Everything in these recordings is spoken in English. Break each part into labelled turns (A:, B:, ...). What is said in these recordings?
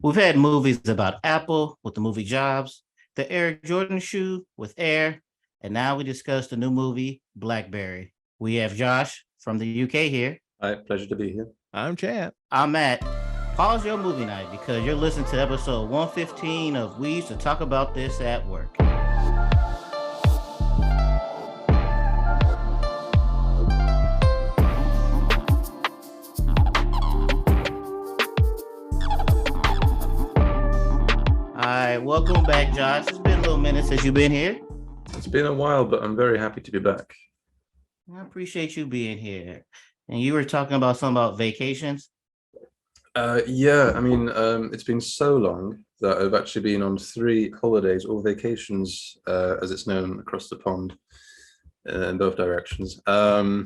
A: We've had movies about Apple with the movie Jobs, the Air Jordan shoe with Air, and now we discuss the new movie Blackberry. We have Josh from the UK here.
B: Hi, pleasure to be here.
C: I'm Chad.
A: I'm Matt. Pause your movie night because you're listening to episode 115 of We Used to Talk About This at Work. All right, welcome back, Josh. It's been a little minute since you've been here.
B: It's been a while, but I'm very happy to be back.
A: I appreciate you being here. And you were talking about something about vacations.
B: It's been so long that I've actually been on 3 holidays or vacations, as it's known across the pond, in both directions. My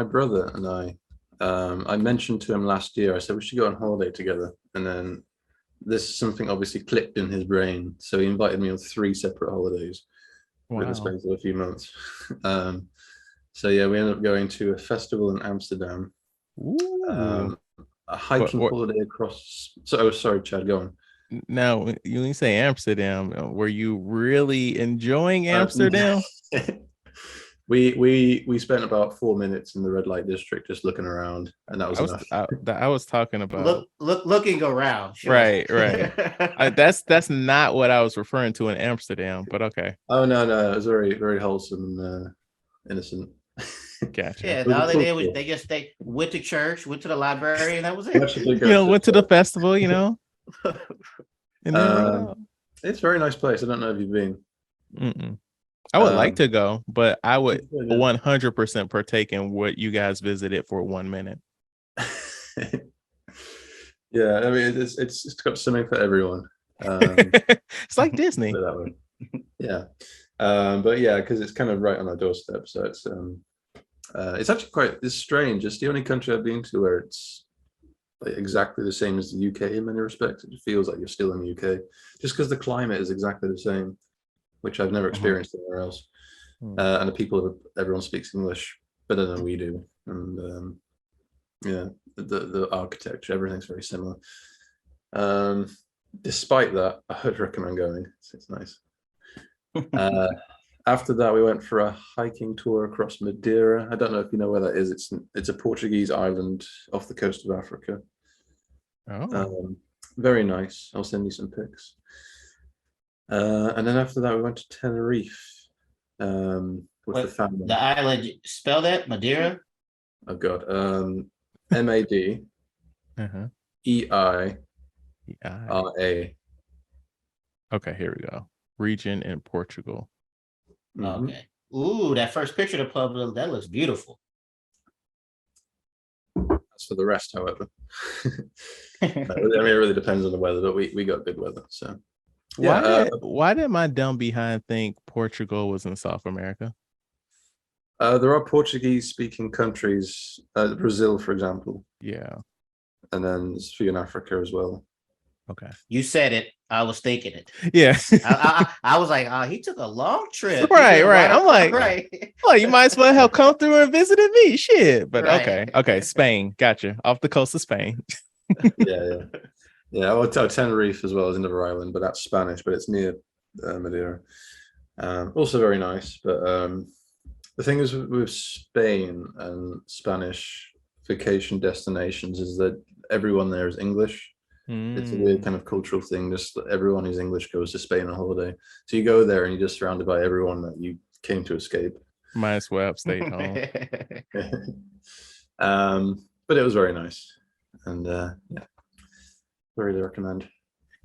B: brother and I mentioned to him last year. I said we should go on holiday together, and then this something obviously clicked in his brain, so he invited me on 3 separate holidays in the space of a few months. We ended up going to a festival in Amsterdam, a hiking holiday across. Sorry, Chad, go on.
C: Now, you say Amsterdam. Were you really enjoying Amsterdam?
B: We spent about 4 minutes in the red light district just looking around, and that was enough.
C: I was talking about
A: looking around.
C: Sure. Right. That's not what I was referring to in Amsterdam, but okay.
B: Oh no, it was very, very wholesome and innocent.
C: Gotcha.
A: Yeah, all they did was they went to church, went to the library, and that was it.
C: Went to the festival. And
B: it's a very nice place. I don't know if you've been.
C: Mm-mm. I would like to go, but I would 100% partake in what you guys visited for 1 minute.
B: Yeah, I mean it's got something for everyone.
C: It's like Disney.
B: Yeah, because it's kind of right on our doorstep, so it's actually it's strange. It's the only country I've been to where it's like exactly the same as the UK in many respects. It feels like you're still in the UK, just because the climate is exactly the same, which I've never experienced anywhere else. And the people, everyone speaks English better than we do, and the architecture, everything's very similar. Despite that, I would recommend going. It's nice. After that, we went for a hiking tour across Madeira. I don't know if you know where that is. It's a Portuguese island off the coast of Africa. Very nice. I'll send you some pics. And then after that, we went to Tenerife with the family.
A: The island, spell that, Madeira?
B: Oh God, MAD EIRA.
C: Okay, here we go. Region in Portugal.
A: Okay. Ooh, that first picture of the pub, that looks beautiful.
B: As for the rest, however, it really depends on the weather, but we got good weather. So
C: why did my dumb behind think Portugal was in South America?
B: There are Portuguese-speaking countries, Brazil, for example.
C: Yeah,
B: and then there's a few in Africa as well.
C: Okay,
A: you said it. I was thinking it.
C: Yeah,
A: I was like, he took a long trip.
C: Right. I'm like, well, you might as well have come through and visited me. Shit, but right. Okay. Spain, gotcha. Off the coast of Spain.
B: Yeah. Well, Tenerife as well is another island, but that's Spanish, but it's near Madeira. Also very nice, but the thing is with Spain and Spanish vacation destinations is that everyone there is English. It's a weird kind of cultural thing. Just everyone who's English goes to Spain on holiday. So you go there and you're just surrounded by everyone that you came to escape.
C: Might as well have stayed
B: home. But it was very nice. And really recommend.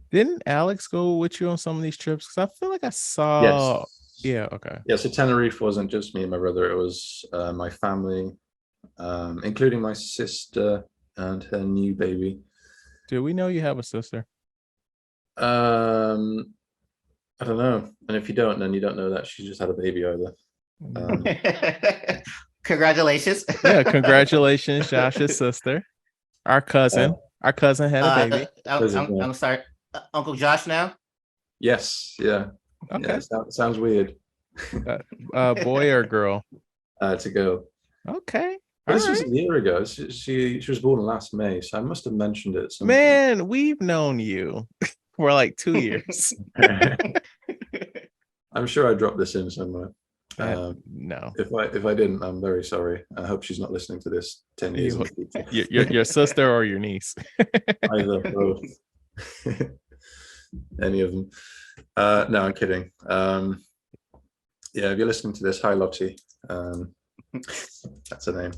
C: Didn't Alex go with you on some of these trips? Because I feel like I saw.
B: Yes.
C: Yeah. Okay.
B: Yeah. So Tenerife wasn't just me and my brother. It was my family, including my sister and her new baby.
C: Do we know you have a sister?
B: I don't know. And if you don't, then you don't know that she just had a baby either.
A: Congratulations.
C: Yeah, congratulations, Josh's sister. Our cousin had a baby.
A: I'm sorry. Uncle Josh now?
B: Yes. Yeah.
C: Okay.
B: Yeah, sounds weird.
C: Boy or girl?
B: To go.
C: Okay.
B: But this was a year ago. She was born last May, so I must have mentioned it.
C: Man, we've known you for like 2 years.
B: I'm sure I dropped this in somewhere.
C: No.
B: If I didn't, I'm very sorry. I hope she's not listening to this 10 years in the future.
C: Your sister or your niece?
B: Either, both. Any of them. No, I'm kidding. Yeah, if you're listening to this, hi Lottie. That's her name.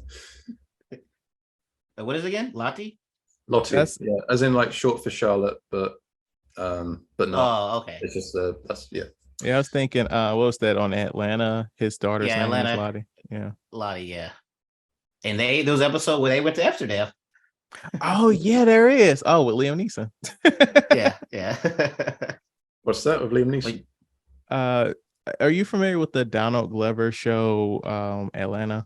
A: What is it again? Lottie?
B: Lottie, yeah, as in like short for Charlotte, but not.
A: Oh, okay.
B: It's just that's yeah.
C: Yeah, I was thinking, what was that on Atlanta? His daughter's name
A: Atlanta.
C: is Lottie. Yeah.
A: Lottie, yeah. And those episodes where they went to Amsterdam.
C: Oh yeah, there is. Oh, with Liam Neeson.
A: Yeah.
B: What's that with Liam Neeson?
C: Are you familiar with the Donald Glover show, Atlanta?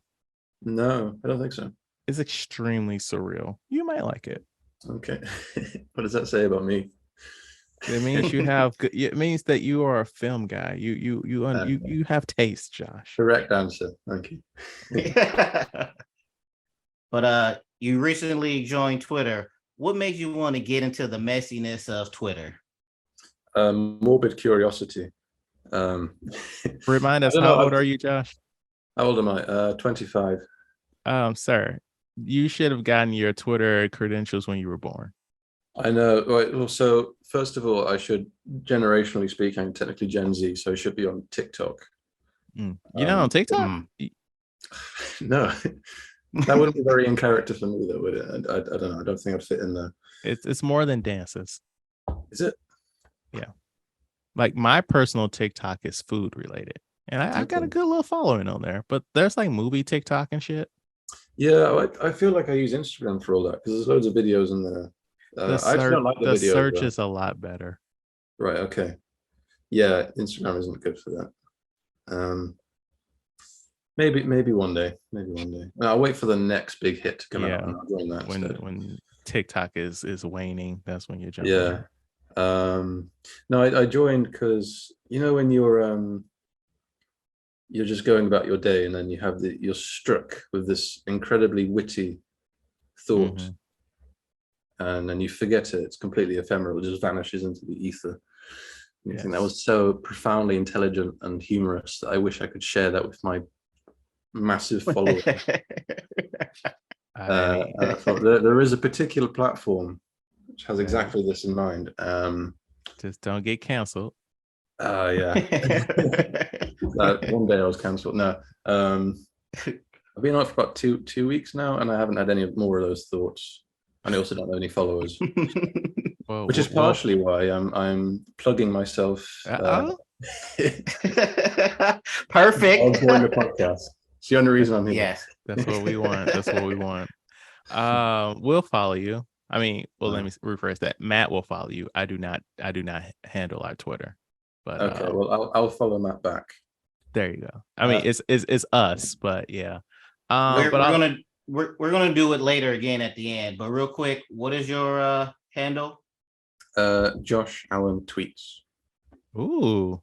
B: No, I don't think so.
C: It's extremely surreal. You might like it.
B: Okay. What does that say about me?
C: It means you have. It means that you are a film guy. You have taste, Josh.
B: Correct answer. Thank you.
A: But you recently joined Twitter. What made you want to get into the messiness of Twitter?
B: Morbid curiosity.
C: Remind us, how old are you, Josh?
B: How old am I? 25.
C: Sir, you should have gotten your Twitter credentials when you were born.
B: I know. Right. Well, so first of all, I should, generationally speaking, I'm technically Gen Z, so I should be on TikTok.
C: You're not on TikTok?
B: No, that wouldn't be very in character for me, though, would it? I don't know. I don't think I'd fit in there.
C: It's more than dances.
B: Is it?
C: Yeah. Like my personal TikTok is food related, and I've got a good little following on there. But there's like movie TikTok and shit.
B: Yeah, I feel like I use Instagram for all that because there's loads of videos in there.
C: The search is a lot better.
B: Right. Okay. Yeah, Instagram isn't good for that. Maybe one day. Maybe one day. I'll wait for the next big hit to come out and I'll join that.
C: When TikTok is waning, that's when you jump.
B: Yeah. No, I joined because when you're just going about your day and then you're struck with this incredibly witty thought. And then you forget it. It's completely ephemeral. It just vanishes into the ether. And you think that was so profoundly intelligent and humorous that I wish I could share that with my massive followers. I thought there is a particular platform which has exactly this in mind.
C: Just don't get canceled.
B: Yeah. One day I was cancelled. No. I've been on it for about two weeks now, and I haven't had any more of those thoughts. And I also don't have any followers, which is partially why I'm plugging myself.
A: Perfect.
B: I'll join the podcast. It's the only reason I'm here.
A: Yes,
C: that's what we want. That's what we want. We'll follow you. I mean, well, let me rephrase that. Matt will follow you. I do not handle our Twitter. But
B: okay, well, I'll follow Matt back.
C: There you go. I mean, it's us, but yeah.
A: We're gonna do it later again at the end. But real quick, what is your handle?
B: Josh Allen Tweets.
C: Ooh,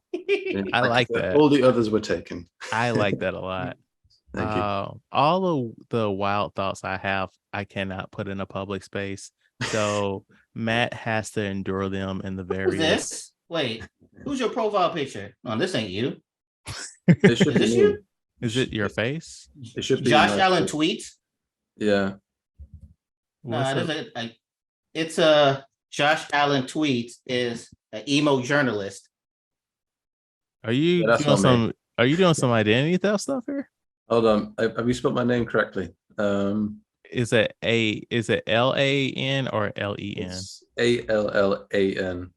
C: I like that.
B: All the others were taken.
C: I like that a lot.
B: Thank you.
C: All of the wild thoughts I have, I cannot put in a public space. So Matt has to endure them in the various.
A: Who's this? Wait, who's your profile picture? Oh, this ain't you.
B: It should
A: Is this
B: be
A: you?
C: Is it your face?
B: It should be
A: Josh Allen Tweets.
B: Yeah.
A: It's Josh Allen Tweets is an emo journalist.
C: Are you doing some? Are you doing some identity theft stuff here?
B: Hold on. Have you spelled my name correctly?
C: Is it LAN or LEN?
B: It's ALLAN.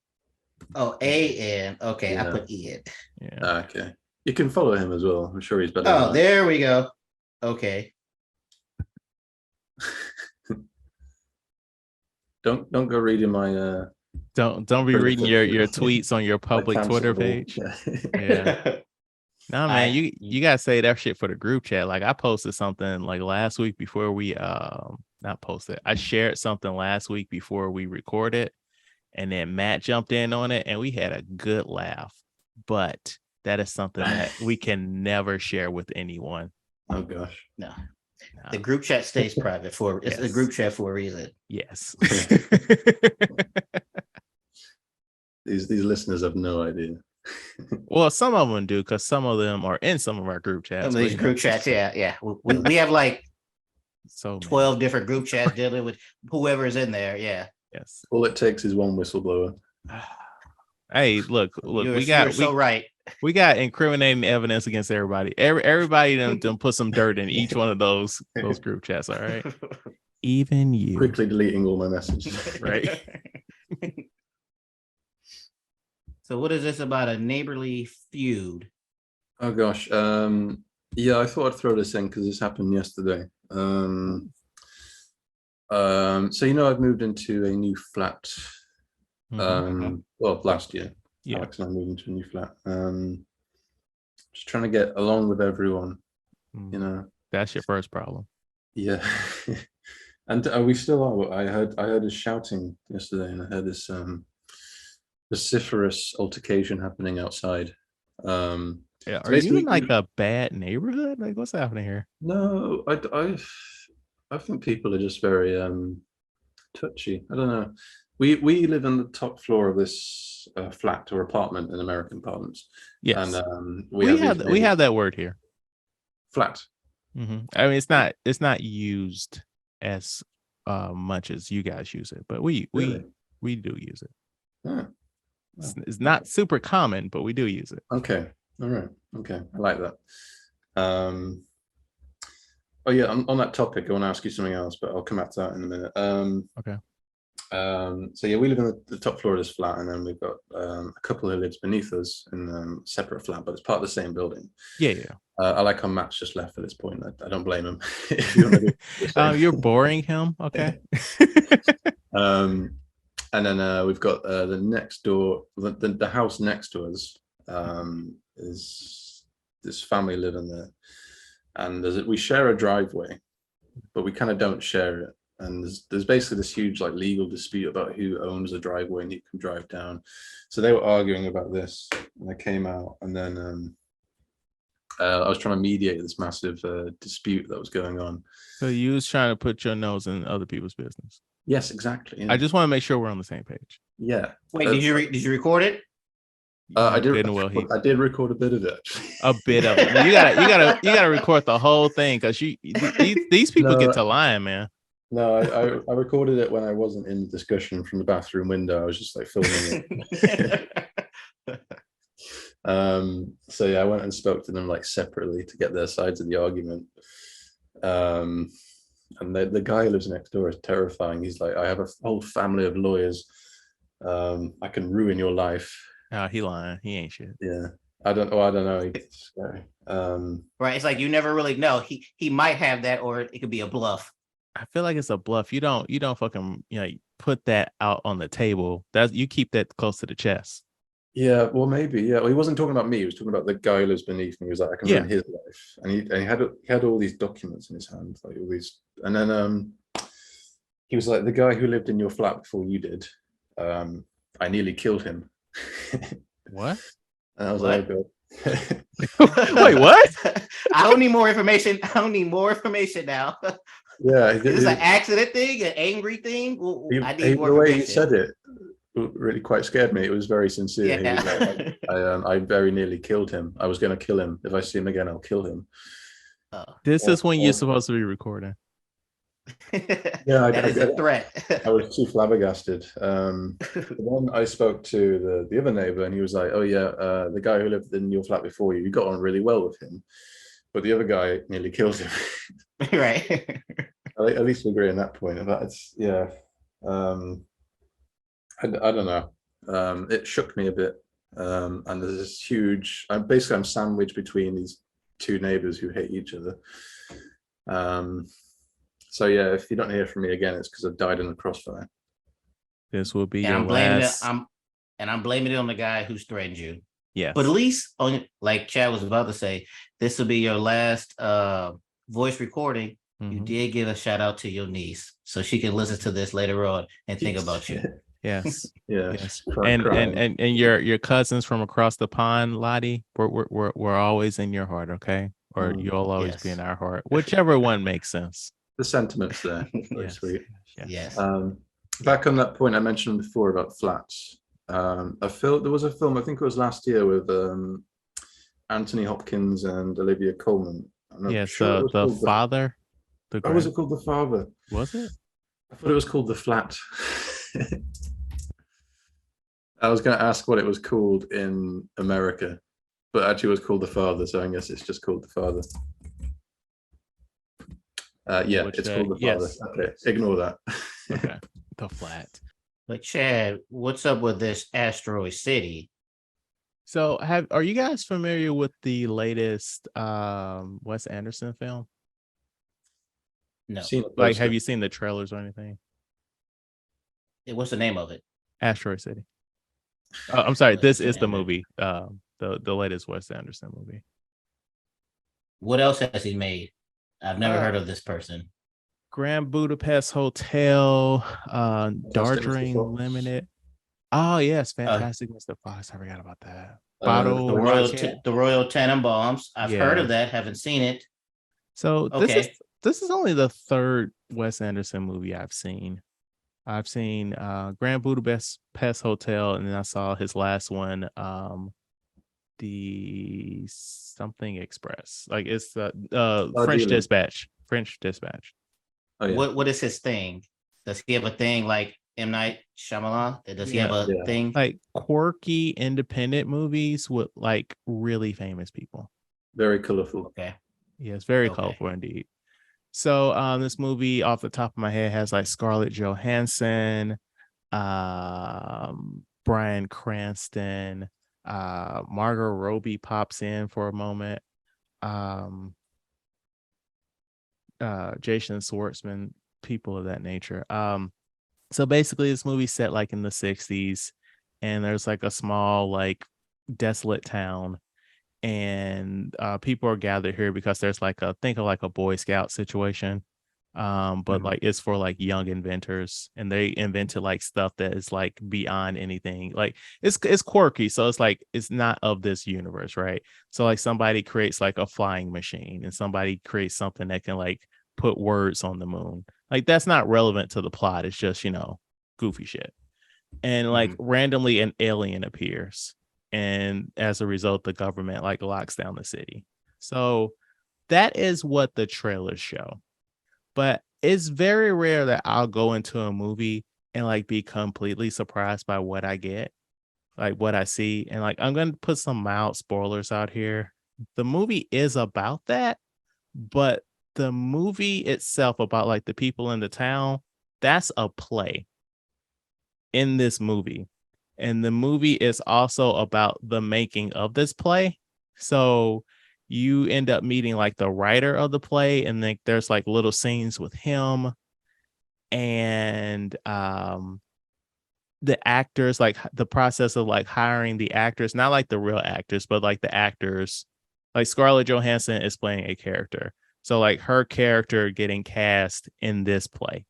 A: Oh, AN. Okay,
B: Yeah.
A: I put EN.
C: Yeah.
B: Okay. You can follow him as well. I'm sure he's better.
A: Oh, there we go. Okay.
B: Don't go reading my
C: Don't be reading your tweets on your public Twitter page. Yeah. No, man, you gotta say that shit for the group chat. Like I posted something like last week before we not posted. I shared something last week before we recorded, and then Matt jumped in on it, and we had a good laugh. But that is something that we can never share with anyone.
B: Oh gosh.
A: No. The group chat stays private it's a group chat for a reason.
C: Yes.
B: These listeners have no idea.
C: Well, some of them do, because some of them are in some of our group chats.
A: Some of these group chats, yeah. We have like
C: so
A: 12 different group chats dealing with whoever is in there. Yeah.
C: Yes.
B: All it takes is one whistleblower.
C: Hey, look,
A: You're so right.
C: We got incriminating evidence against everybody. Everybody done put some dirt in each one of those group chats. All right. Even you.
B: Quickly deleting all my messages.
C: Right.
A: So what is this about a neighborly feud?
B: Oh gosh. Yeah, I thought I'd throw this in because this happened yesterday. So I've moved into a new flat. Well, last year.
C: Yeah.
B: Alex and I moved into a new flat. Just trying to get along with everyone.
C: That's your first problem.
B: Yeah. And we still are. I heard us shouting yesterday, and I heard this vociferous altercation happening outside.
C: Are you in like a bad neighborhood? Like, what's happening here?
B: No, I think people are just very touchy. I don't know. We live on the top floor of this flat or apartment in American parlance.
C: Yes,
B: and
C: we have that word here.
B: Flat.
C: Mm-hmm. I mean, it's not used as much as you guys use it, but we do use it.
B: Huh.
C: It's not super common, but we do use it.
B: Okay. All right. Okay. I like that. Oh yeah, on that topic, I want to ask you something else, but I'll come back to that in a minute.
C: Okay.
B: So yeah, we live on the top floor of this flat, and then we've got a couple who lives beneath us in a separate flat, but it's part of the same building.
C: Yeah.
B: I like how Matt's just left at this point. I don't blame him. If you want to
C: You're boring him. Okay.
B: And then we've got the next door, the house next to us is this family living there, and we share a driveway, but we kind of don't share it. And there's basically this huge like legal dispute about who owns the driveway and who can drive down. So they were arguing about this, and I came out, and then I was trying to mediate this massive dispute that was going on.
C: So you was trying to put your nose in other people's business.
B: Yes, exactly. Yeah.
C: I just want to make sure we're on the same page.
B: Yeah.
A: Wait, did you record it?
B: I did. I did record a bit of it.
C: A bit of it. You gotta record the whole thing, because these people get to lying, man.
B: No, I recorded it when I wasn't in the discussion from the bathroom window. I was just like filming it. So yeah, I went and spoke to them like separately to get their sides of the argument. And the guy who lives next door is terrifying. He's like, I have a whole family of lawyers. I can ruin your life.
C: He lying. He ain't shit.
B: Yeah. I don't know. It's scary.
A: Right. It's like you never really know. He might have that, or it could be a bluff.
C: I feel like it's a bluff. You don't fucking put that out on the table. You keep that close to the chest.
B: Yeah, well, maybe. Yeah, well, he wasn't talking about me. He was talking about the guy who lives beneath me. He was like, I can ruin his life, and he had all these documents in his hand, like all these. And then he was like, the guy who lived in your flat before you did. I nearly killed him.
C: What?
B: And I was like, oh,
C: wait, what?
A: I don't need more information. Now.
B: Yeah,
A: is this an accident thing, an angry thing? I need more
B: the way
A: information.
B: he said it really quite scared me. It was very sincere.
A: Yeah.
B: He was like, I very nearly killed him. I was going to kill him. If I see him again, I'll kill him.
C: This is when you're supposed to be recording.
B: Yeah,
A: that is a threat.
B: I was too flabbergasted. Then I spoke to the other neighbor, and he was like, oh yeah, the guy who lived in your flat before you got on really well with him, but the other guy nearly killed him.
A: Right.
B: At least we agree on that point. That's I don't know. It shook me a bit. And there's this huge. I'm sandwiched between these two neighbors who hate each other. So yeah, if you don't hear from me again, it's because I've died in a crossfire.
C: This will be
A: I'm
C: blaming
A: it on the guy who's threatened you.
C: Yeah.
A: But at least, like Chad was about to say, this will be your last voice recording. Mm-hmm. You did give a shout out to your niece, so she can listen to this later on and think about you.
C: Yes.
B: Yes.
C: And your cousins from across the pond, Lottie, we're always in your heart, okay? or you'll always be
A: Yes.
C: in our heart, whichever one makes sense.
B: The sentiments there. Very
C: Yes.
B: sweet.
A: Yes.
B: Back on that point I mentioned before about flats. There was a film, I think it was last year, with Anthony Hopkins and Olivia Colman.
C: Yes, the father.
B: Oh, was it called The Father?
C: Was it?
B: I thought it was called The Flat. I was going to ask what it was called in America, but actually it was called The Father, so I guess it's just called The Father. It's called The Father.
C: Yes.
B: Okay, ignore that.
C: Okay, The Flat.
A: But Chad, what's up with this Asteroid City?
C: So, are you guys familiar with the latest Wes Anderson film?
A: No.
C: Like, have you seen the trailers or anything?
A: What's the name of it?
C: Asteroid City. Oh, I'm sorry. This is the
A: Anderson.
C: movie. The latest Wes Anderson movie.
A: What else has he made? I've never heard of this person.
C: Grand Budapest Hotel, Darjeeling Limited. Oh yes, Fantastic Mr. Fox. I forgot about that.
A: The Royal Tenenbaums. I've heard of that. Haven't seen it.
C: So this is only the third Wes Anderson movie I've seen. I've seen Grand Budapest Hotel, and then I saw his last one, the something Express. Like it's the French Dispatch. French Dispatch.
A: Oh, yeah. What is his thing? Does he have a thing like M. Night Shyamalan? Does he have a thing?
C: Like quirky independent movies with like really famous people.
B: Very colorful.
A: Okay.
C: Yes, very colorful indeed. So this movie off the top of my head has like Scarlett Johansson, Bryan Cranston, Margot Robbie pops in for a moment. Jason Schwartzman, people of that nature. So basically this movie's set like in the 60s, and there's like a small, like desolate town, and people are gathered here because there's like think of like a Boy Scout situation. But like it's for like young inventors, and they invented like stuff that is like beyond anything. Like it's quirky, so it's like it's not of this universe, right? So like somebody creates like a flying machine, and somebody creates something that can like put words on the moon. Like that's not relevant to the plot. It's just, goofy shit. And like randomly an alien appears, and as a result the government like locks down the city. So that is what the trailers show. But it's very rare that I'll go into a movie and like be completely surprised by what I get, like what I see. And like I'm going to put some mild spoilers out here. The movie is about that, but the movie itself about like the people in the town, that's a play in this movie. And the movie is also about the making of this play. So you end up meeting like the writer of the play, and then there's like little scenes with him and the actors, like the process of like hiring the actors, not like the real actors, but like the actors. Like Scarlett Johansson is playing a character, so like her character getting cast in this play.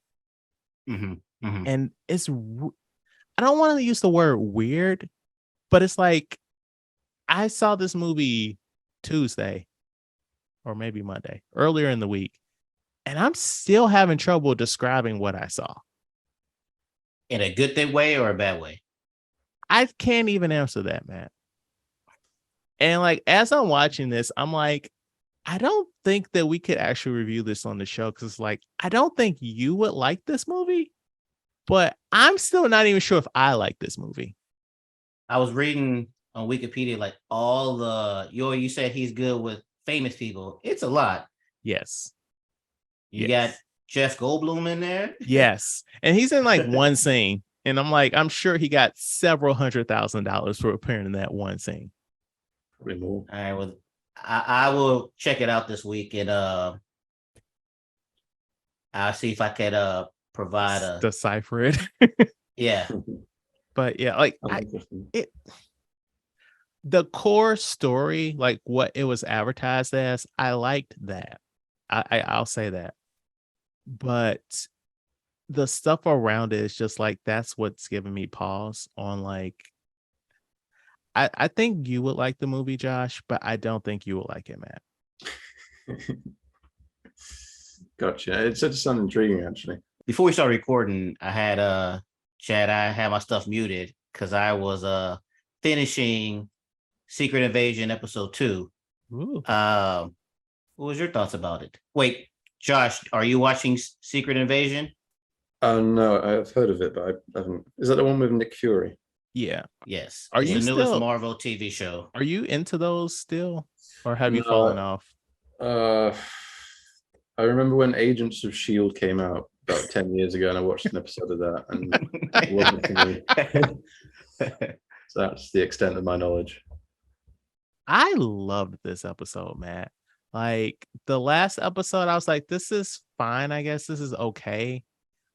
C: And it's, I don't want to use the word weird, but it's like I saw this movie Tuesday or maybe Monday earlier in the week, and I'm still having trouble describing what I saw.
A: In a good way or a bad way?
C: I can't even answer that, man. And like as I'm watching this, I'm like, I don't think that we could actually review this on the show, because like I don't think you would like this movie, but I'm still not even sure if I like this movie.
A: I was reading on Wikipedia like all the you said he's good with famous people. It's a lot.
C: Yes.
A: You got Jeff Goldblum in there.
C: Yes. And he's in like one scene. And I'm like, I'm sure he got several $100,000 for appearing in that one scene.
B: Probably more.
A: All right. Well, I will check it out this week, and I'll see if I could provide
C: decipher it.
A: Yeah.
C: But yeah, like the core story, like what it was advertised as, I liked that. I'll say that. But the stuff around it is just like, that's what's giving me pause on like, I think you would like the movie, Josh, but I don't think you would like it, Matt.
B: Gotcha. It does sound intriguing, actually.
A: Before we start recording, I had Chad, I had my stuff muted because I was finishing Secret Invasion episode 2. What was your thoughts about it? Wait, Josh, are you watching Secret Invasion?
B: No, I've heard of it, but I haven't. Is that the one with Nick Fury?
C: Yeah.
A: Yes.
C: Are
A: it's
C: you
A: the newest
C: still
A: Marvel TV show?
C: Are you into those still, or have you
B: No,
C: fallen off?
B: I remember when Agents of Shield came out about 10 years ago, and I watched an episode of that, and it wasn't for me. So that's the extent of my knowledge.
C: I loved this episode, Matt. Like the last episode, I was like, this is fine. I guess this is okay.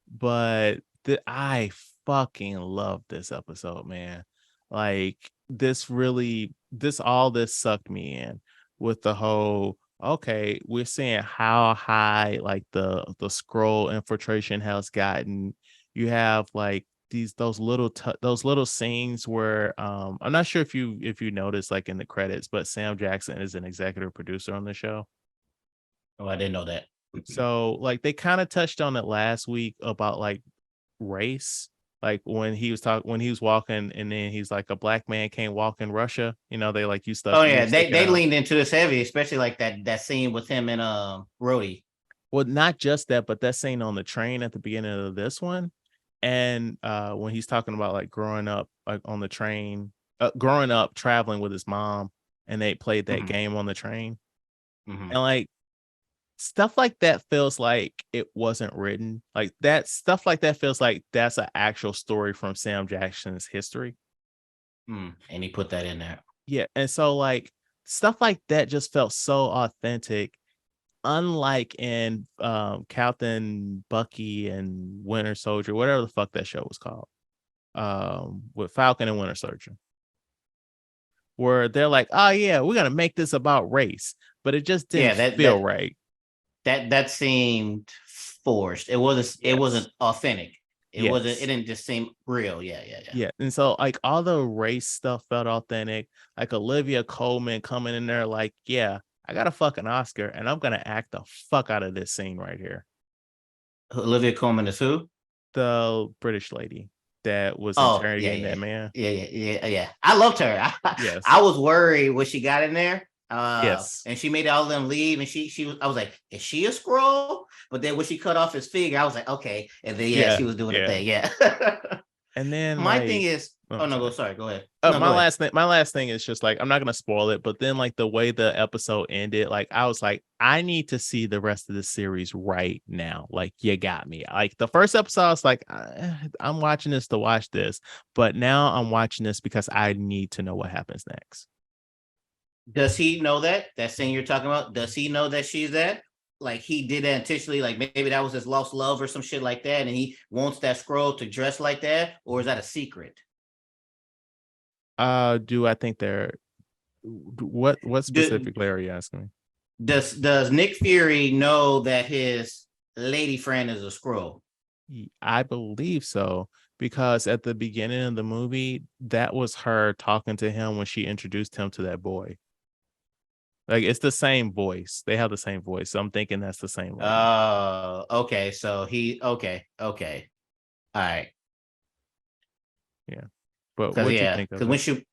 C: But I fucking love this episode, man. Like this sucked me in with the whole, okay, we're seeing how high like the scroll infiltration has gotten. You have like those little scenes where I'm not sure if you noticed like in the credits, but Sam Jackson is an executive producer on the show.
A: Oh, I didn't know that.
C: So like they kind of touched on it last week about like race, like when he was walking and then he's like, a black man can't walk in Russia, they like you stuff.
A: Oh yeah, they leaned into this heavy, especially like that scene with him and Rhodey.
C: Well, not just that, but that scene on the train at the beginning of this one, and when he's talking about like growing up like on the train, growing up traveling with his mom, and they played that game on the train, and like stuff like that feels like it wasn't written. Like that stuff like that feels like that's an actual story from Sam Jackson's history.
A: And he put that in there.
C: Yeah. And so like stuff like that just felt so authentic. Unlike in Captain Bucky and Winter Soldier, whatever the fuck that show was called, with Falcon and Winter Soldier, where they're like, oh yeah, we're gonna make this about race, but it just didn't feel right.
A: That seemed forced. It wasn't authentic. It didn't just seem real. Yeah.
C: And so like all the race stuff felt authentic. Like Olivia Colman coming in there like, yeah, I got a fucking Oscar and I'm gonna act the fuck out of this scene right here.
A: Olivia Colman is who?
C: The British lady that was interrogating that man.
A: Yeah. I loved her. I was worried when she got in there. And she made all of them leave, and I was like, is she a scroll? But then when she cut off his finger, I was like, okay. And then she was doing the thing. Yeah.
C: And then
A: my thing is, go ahead.
C: My last thing is just like, I'm not gonna spoil it, but then like the way the episode ended, like I was like, I need to see the rest of the series right now. Like you got me. Like the first episode, I was like, I'm watching this to watch this, but now I'm watching this because I need to know what happens next.
A: Does he know that scene you're talking about? Does he know that she's that? Like he did that intentionally, like maybe that was his lost love or some shit like that, and he wants that scroll to dress like that, or is that a secret?
C: Do I think what specifically are you asking me?
A: Does Nick Fury know that his lady friend is a scroll?
C: I believe so, because at the beginning of the movie, that was her talking to him when she introduced him to that boy. Like it's the same voice. They have the same voice. So I'm thinking that's the same.
A: Oh, okay. So okay. All right.
C: Yeah. But what do you think of it?
A: When she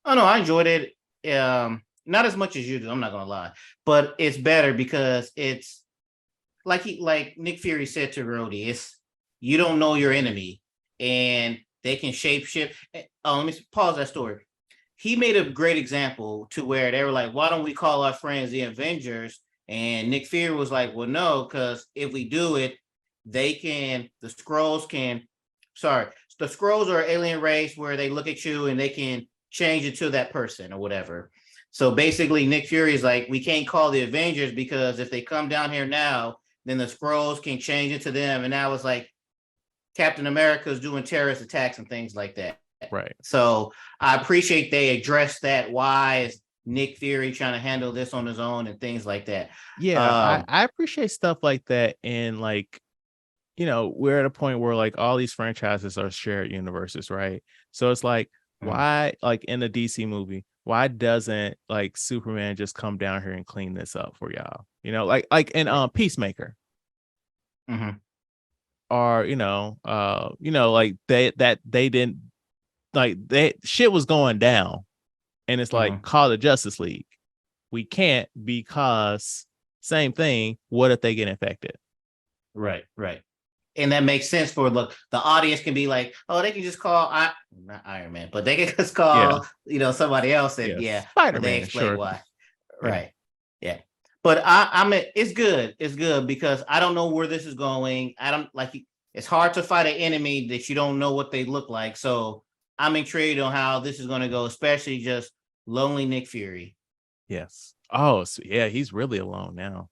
A: I enjoyed it. Not as much as you do, I'm not gonna lie. But it's better because it's like Nick Fury said to Rhodey, it's you don't know your enemy and they can shapeshift. Let me pause that story. He made a great example to where they were like, why don't we call our friends the Avengers? And Nick Fury was like, well, no, because if we do it, the Skrulls are an alien race where they look at you and they can change it to that person or whatever. So basically Nick Fury is like, we can't call the Avengers because if they come down here now, then the Skrulls can change it to them. And now it's like Captain America is doing terrorist attacks and things like that.
C: Right.
A: So I appreciate they addressed that. Why is Nick Fury trying to handle this on his own and things like that?
C: Yeah, I appreciate stuff like that. And like, we're at a point where like all these franchises are shared universes, right? So it's like, why, like in the DC movie, why doesn't like Superman just come down here and clean this up for y'all? You know, like in Peacemaker.
A: Mm-hmm.
C: Or like they didn't like they shit was going down, and it's like call the Justice League. We can't because same thing. What if they get infected?
A: Right. And that makes sense for the audience can be like, oh, they can just call not Iron Man, but they can just call somebody else and
C: Spider-Man,
A: they explain
C: sure.
A: why. Right. Yeah. But it's good. It's good because I don't know where this is going. I don't like it's hard to fight an enemy that you don't know what they look like. So I'm intrigued on how this is going to go, especially just lonely Nick Fury.
C: Yes. Oh, so yeah, he's really alone now.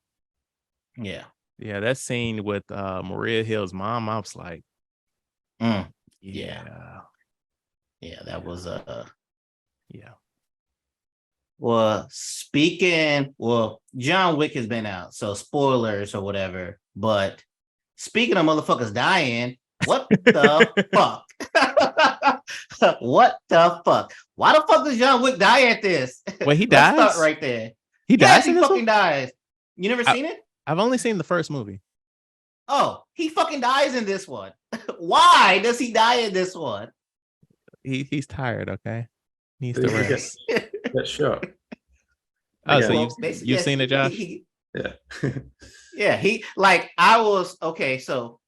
A: Yeah.
C: Yeah, that scene with Maria Hill's mom, I was like,
A: yeah, that was
C: yeah.
A: Well, John Wick has been out, so spoilers or whatever. But speaking of motherfuckers dying, what the fuck? What the fuck? Why the fuck does John Wick die at this?
C: Wait, he
A: Let's
C: dies?
A: start right there.
C: He dies in
A: he
C: this
A: fucking
C: one?
A: dies. You never seen it?
C: I've only seen the first movie.
A: Oh, he fucking dies in this one. Why does he die in this one?
C: He's tired, okay? He needs to rest.
B: Get shot.
C: Oh, so you've seen it, Josh?
B: Yeah.
A: Yeah, I was okay. So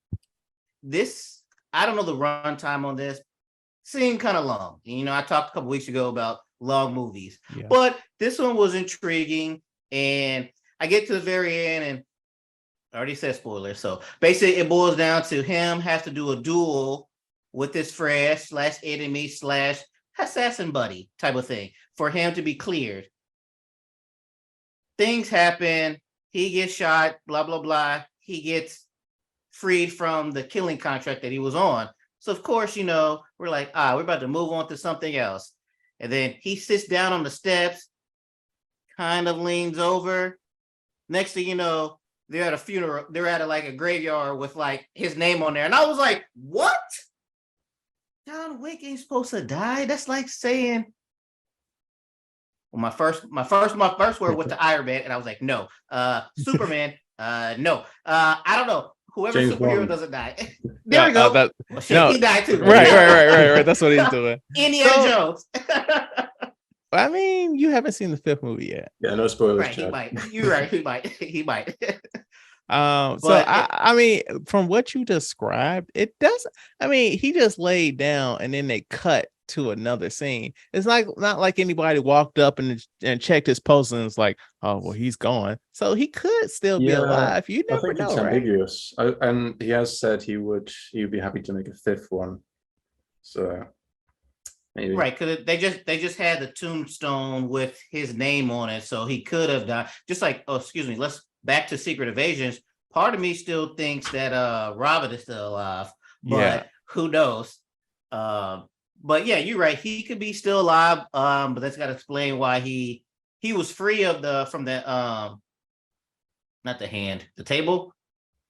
A: this, I don't know the runtime on this. Seemed kind of long. I talked a couple weeks ago about long movies, but this one was intriguing. And I get to the very end, and I already said spoilers. So basically, it boils down to him has to do a duel with his friend / enemy / assassin buddy type of thing for him to be cleared. Things happen. He gets shot, blah, blah, blah. He gets freed from the killing contract that he was on. So, of course, we're like, we're about to move on to something else. And then he sits down on the steps, kind of leans over. Next thing you know, they're at a funeral. They're at a graveyard with his name on there. And I was like, what? John Wick ain't supposed to die? That's like saying, well, my first word went to Iron Man, and I was like, no. Superman, no. I don't know. Whoever
B: James
A: superhero
B: Bond.
A: doesn't die. There we go. He died too.
C: Right. That's what he's doing.
A: Indiana Jones.
C: I mean, you haven't seen the 5th movie yet.
B: Yeah, no spoilers.
A: Right, he might. You're right. He might.
C: I mean, from what you described, it does. I mean, he just laid down and then they cut to another scene. It's not like anybody walked up and checked his pulse and it's like, oh well, he's gone. So he could still be alive. You never know,
B: it's
C: right?
B: ambiguous. And he has said he'd be happy to make a 5th one. So maybe.
A: Right, because they just had the tombstone with his name on it, so he could have died. Just like, let's back to Secret Invasions. Part of me still thinks that Robert is still alive, but who knows? But yeah, you're right. He could be still alive. But that's got to explain why he was free of from the not the hand, the table.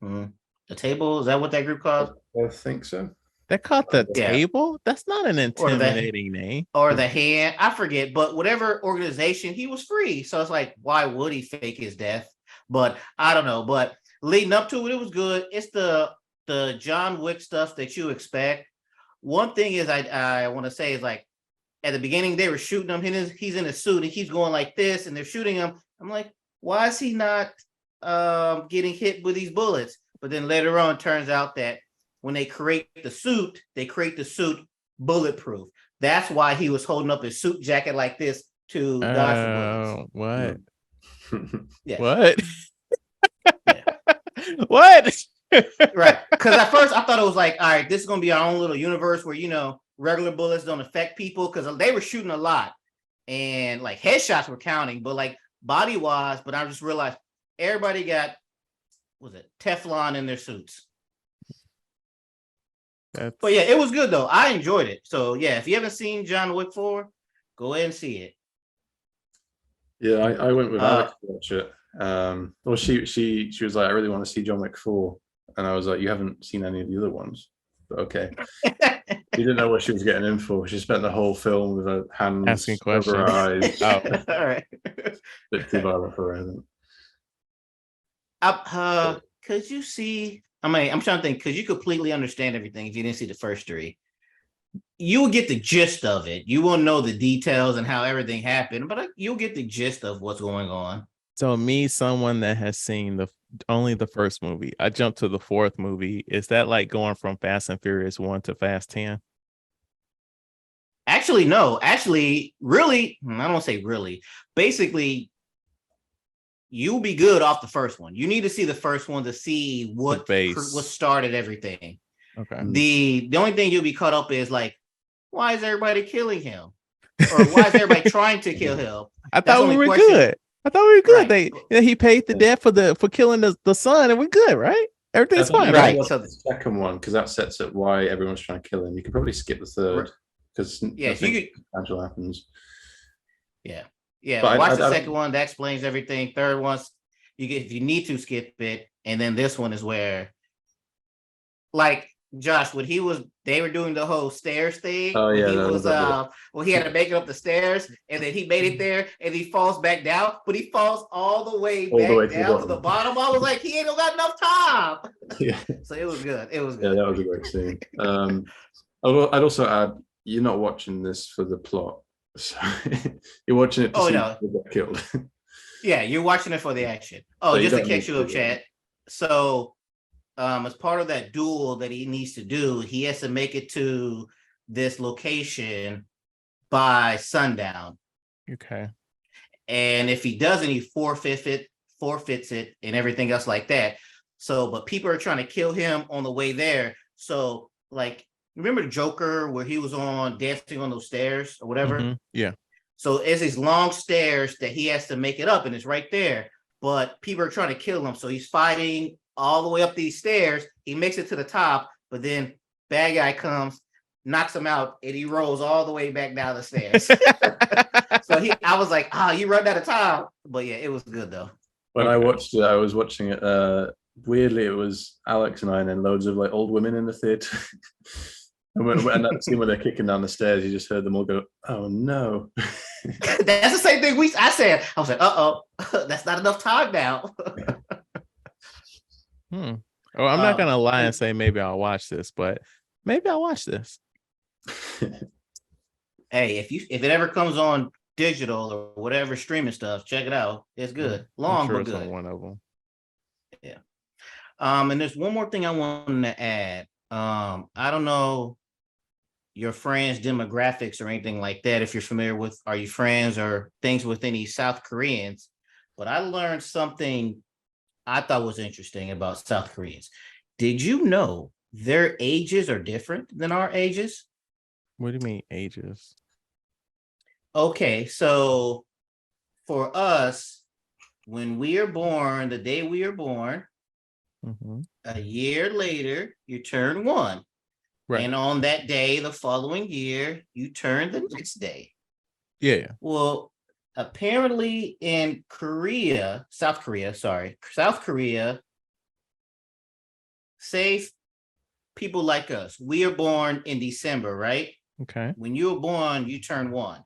A: The table, is that what that group called?
B: I think so.
C: They called the table? That's not an intimidating name.
A: Or the hand. I forget, but whatever organization, he was free. So it's like, why would he fake his death? But I don't know. But leading up to it, it was good. It's the John Wick stuff that you expect. One thing is I want to say is at the beginning, they were shooting him. He's in a suit. He keeps going like this, and they're shooting him. I'm like, why is he not getting hit with these bullets? But then later on, it turns out that when they create the suit bulletproof. That's why he was holding up his suit jacket like this to dodge the bullets.
C: What?
A: Yes.
C: What? What?
A: Right. Because at first I thought it was all right, this is going to be our own little universe where, regular bullets don't affect people because they were shooting a lot and headshots were counting, but body wise, but I just realized everybody got, Teflon in their suits. But yeah, it was good though. I enjoyed it. So yeah, if you haven't seen John Wick 4, go ahead and see it.
B: Yeah, I went with Alex to watch it. Well, she was like, I really want to see John Wick 4, and I was like, you haven't seen any of the other ones, but okay. You didn't know what she was getting in for. She spent the whole film with her hands
C: Asking
B: over her eyes.
C: Oh.
A: All right.
B: Bit too violent for her, I think.
A: Could you see? I mean, I'm trying to think. Could you completely understand everything if you didn't see the first three? You will get the gist of it. You won't know the details and how everything happened, but you'll get the gist of what's going on.
C: So me, someone that has seen only the first movie, I jumped to the fourth movie. Is that like going from Fast and Furious 1 to Fast 10?
A: Actually, no. Actually, really, I don't want to say really. Basically, you'll be good off the first one. You need to see the first one to see what started everything.
C: Okay.
A: The only thing you'll be caught up is like, why is everybody killing him? Or why is everybody trying to kill him?
C: I thought we were good. Right. He paid the debt for killing the son, and we're good, right? Everything's fine, right?
B: So the second one, because that sets up why everyone's trying to kill him. You could probably skip the third because nothing substantial happens.
A: Yeah. But watch the second one. That explains everything. Third one, if you need to skip it, and then this one is where, like Josh, when they were doing the whole stairs thing.
B: Oh yeah,
A: he had to make it up the stairs, and then he made it there, and he falls back down, but he falls all the way down to the bottom. I was like, he ain't got enough time.
B: Yeah.
A: So it was good. Yeah,
B: that was a great scene. I'd also add, you're not watching this for the plot. So you're watching it to see people get killed.
A: Yeah, you're watching it for the action. Oh, just to catch you up, chat. So as part of that duel that he needs to do, he has to make it to this location by sundown.
C: Okay.
A: And if he doesn't, he forfeits it and everything else like that. So, but people are trying to kill him on the way there. So, like, remember Joker where he was dancing on those stairs or whatever?
C: Mm-hmm. Yeah.
A: So it's these long stairs that he has to make it up, and it's right there. But people are trying to kill him. So he's fighting all the way up these stairs. He makes it to the top, but then bad guy comes, knocks him out, and he rolls all the way back down the stairs. So I was like, you run out of time. But yeah, it was good though.
B: When I watched it, I was watching it. Weirdly, it was Alex and I, and then loads of like old women in the theater. And that scene where they're kicking down the stairs, you just heard them all go, "Oh no!"
A: That's the same thing I said. I was like, that's not enough time now.
C: Oh, I'm not gonna lie and say maybe I'll watch this, but maybe I'll watch this.
A: Hey, if it ever comes on digital or whatever streaming stuff, check it out. It's good. Long but good.
C: One of them.
A: Yeah. And there's one more thing I wanted to add. I don't know your friends' demographics or anything like that. If you're familiar with, are you friends or things with any South Koreans? But I learned something I thought was interesting about South Koreans. Did you know their ages are different than our ages?
C: What do you mean ages?
A: Okay, so for us, when we are born, the day we are born, a year later, you turn 1. Right. And on that day, the following year, you turn the next day.
C: Yeah.
A: Well, apparently in South Korea, say people like us, we are born in December, right?
C: Okay.
A: When you were born, you turn 1.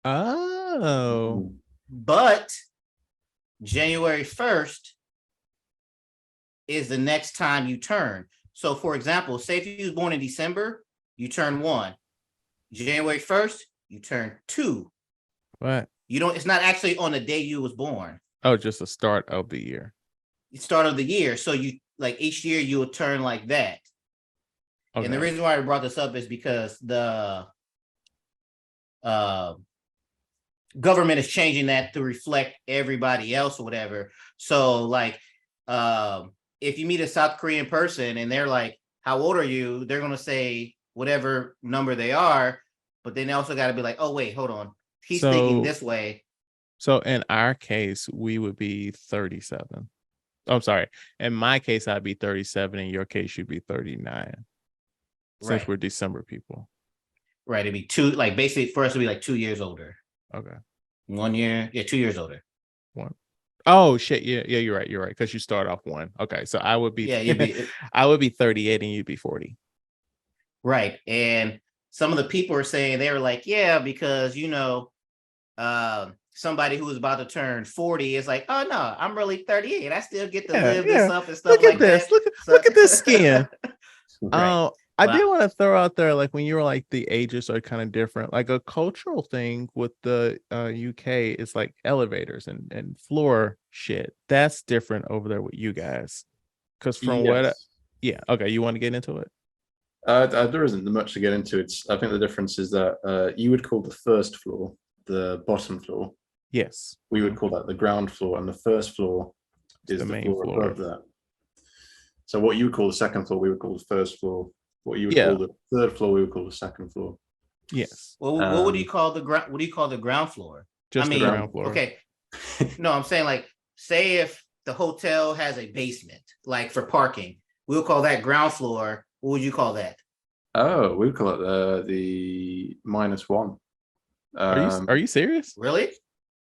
C: Oh.
A: But January 1st is the next time you turn. So, for example, say if you was born in December, you turn 1. January 1st, you turn 2.
C: What?
A: It's not actually on the day you was born.
C: Oh, just the start of the year.
A: Start of the year. So you like each year you will turn like that. Okay. And the reason why I brought this up is because the government is changing that to reflect everybody else or whatever. So like if you meet a South Korean person and they're like, how old are you? They're going to say whatever number they are, but then they also got to be like, oh, wait, hold on. He's thinking this way.
C: So in our case, we would be 37. I'm sorry. In my case, I'd be 37. In your case, you'd be 39. Since we're December people. Right.
A: It'd be 2, like basically for us to be like 2 years older.
C: Okay.
A: 1 year. Yeah, 2 years older.
C: 1. Oh shit. Yeah, you're right. Because you start off 1. Okay. So I would be I would be 38 and you'd be 40.
A: Right. And some of the people are saying, they were like, yeah, because somebody who was about to turn 40 is like, oh no, I'm really 38. I still get to live this up and stuff
C: Look at
A: like
C: this.
A: that.
C: Look at this skin.
A: Right.
C: I did want to throw out there, like when you were like the ages are kind of different, like a cultural thing with the UK is like elevators and floor shit. That's different over there with you guys. Because from
B: Yes.
C: Okay, you want to get into it?
B: There isn't much to get into. I think the difference is that you would call the first floor the bottom floor.
C: Yes.
B: We would call that the ground floor, and the first floor is the
C: main
B: floor
C: floor
B: above that. So what you would call the second floor, we would call the first floor. What you would
C: Yeah.
B: call the third floor, we would call the second floor.
C: Yes.
A: Well, what would you call the ground? What do you call the ground floor?
C: Just the ground floor.
A: Okay. No, I'm saying, like, say if the hotel has a basement, like for parking, we'll call that ground floor. What would you call that?
B: Oh, we would call it the -1.
C: Are you serious?
A: Really?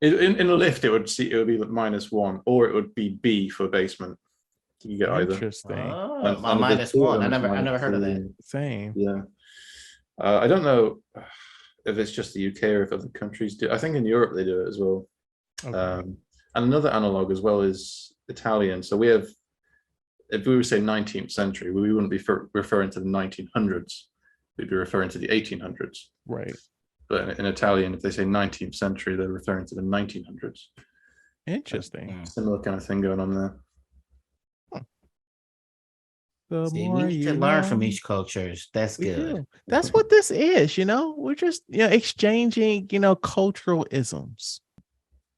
B: In a lift, it would be like -1, or it would be B for basement. You get either.
C: Interesting.
A: Oh, my -1. I never heard of that.
C: Same.
B: Yeah. I don't know if it's just the UK or if other countries do. I think in Europe they do it as well.
C: Okay.
B: And another analog as well is Italian. So we have, if we were say 19th century, we wouldn't be referring to the 1900s. We'd be referring to the 1800s.
C: Right.
B: But in Italian, if they say 19th century, they're referring to the 1900s.
C: Interesting.
B: Similar kind of thing going on there.
A: See, we need to learn from each cultures. That's good.
C: That's what this is, We're just exchanging, cultural isms.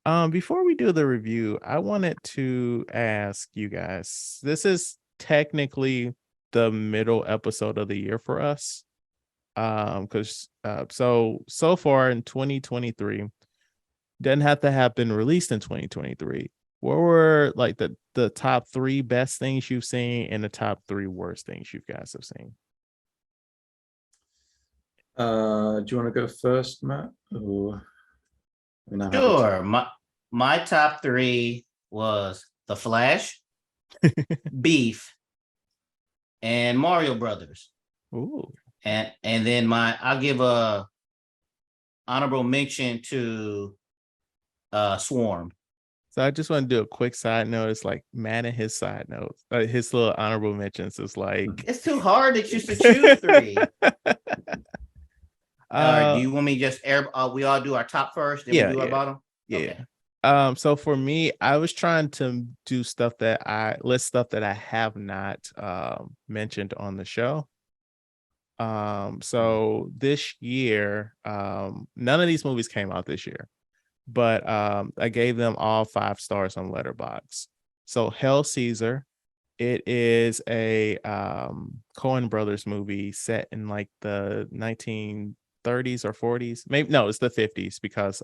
C: Before we do the review, I wanted to ask you guys. This is technically the middle episode of the year for us. Because so far in 2023, doesn't have to have been released in 2023. What were like the top 3 best things you've seen and the top 3 worst things you guys have seen?
B: Do you want to go first, Matt?
A: Sure. My top 3 was The Flash, Beef, and Mario Brothers.
C: Ooh.
A: And then I'll give a honorable mention to Swarm.
C: So I just want to do a quick side note. It's like Matt and his side notes, his little honorable mentions is like,
A: it's too hard to choose 3. Do you want me just we all do our top first, then we do our bottom?
C: Yeah. Okay. So for me, I was trying to do stuff that I have not mentioned on the show. So this year, none of these movies came out this year, but I gave them all 5 stars on Letterboxd. So Hail Caesar, it is a Coen Brothers movie set in like the 1930s or 40s. Maybe no, it's the 50s because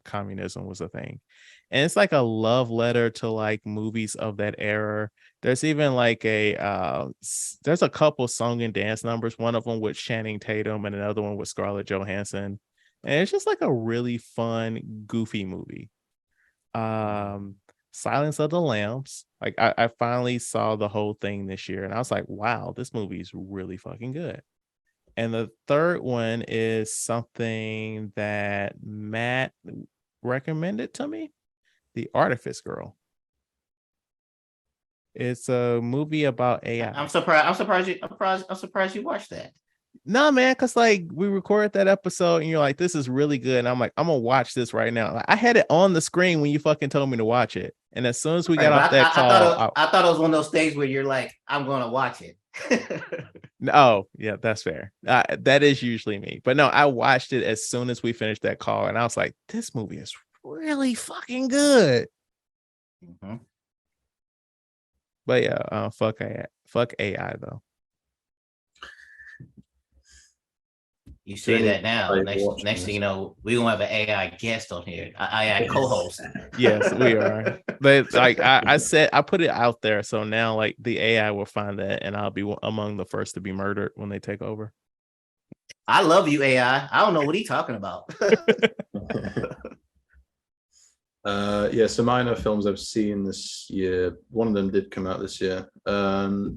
C: communism was a thing. And it's like a love letter to like movies of that era. There's even like there's a couple song and dance numbers, one of them with Channing Tatum and another one with Scarlett Johansson. And it's just like a really fun, goofy movie. Silence of the Lambs. Like I finally saw the whole thing this year and I was like, wow, this movie is really fucking good. And the third one is something that Matt recommended to me, The Artifice Girl. It's a movie about AI.
A: I'm surprised you watched that.
C: No, man, because like we recorded that episode and you're like, this is really good. And I'm like, I'm gonna watch this right now. Like, I had it on the screen when you fucking told me to watch it. And as soon as we got off that call,
A: I thought it was one of those things where you're like, I'm gonna watch it.
C: Oh, yeah, that's fair. That is usually me. but no, I watched it as soon as we finished that call, and I was like, this movie is really fucking good.
A: Mm-hmm.
C: But yeah, fuck AI though.
A: You say that now. Next thing you know, we're gonna have an AI guest on here, AI co-host.
C: Yes, we are. But like I said, I put it out there, so now like the AI will find that, and I'll be among the first to be murdered when they take over.
A: I love you, AI. I don't know what he's talking about.
B: Yeah, so mine are films I've seen this year. One of them did come out this year. The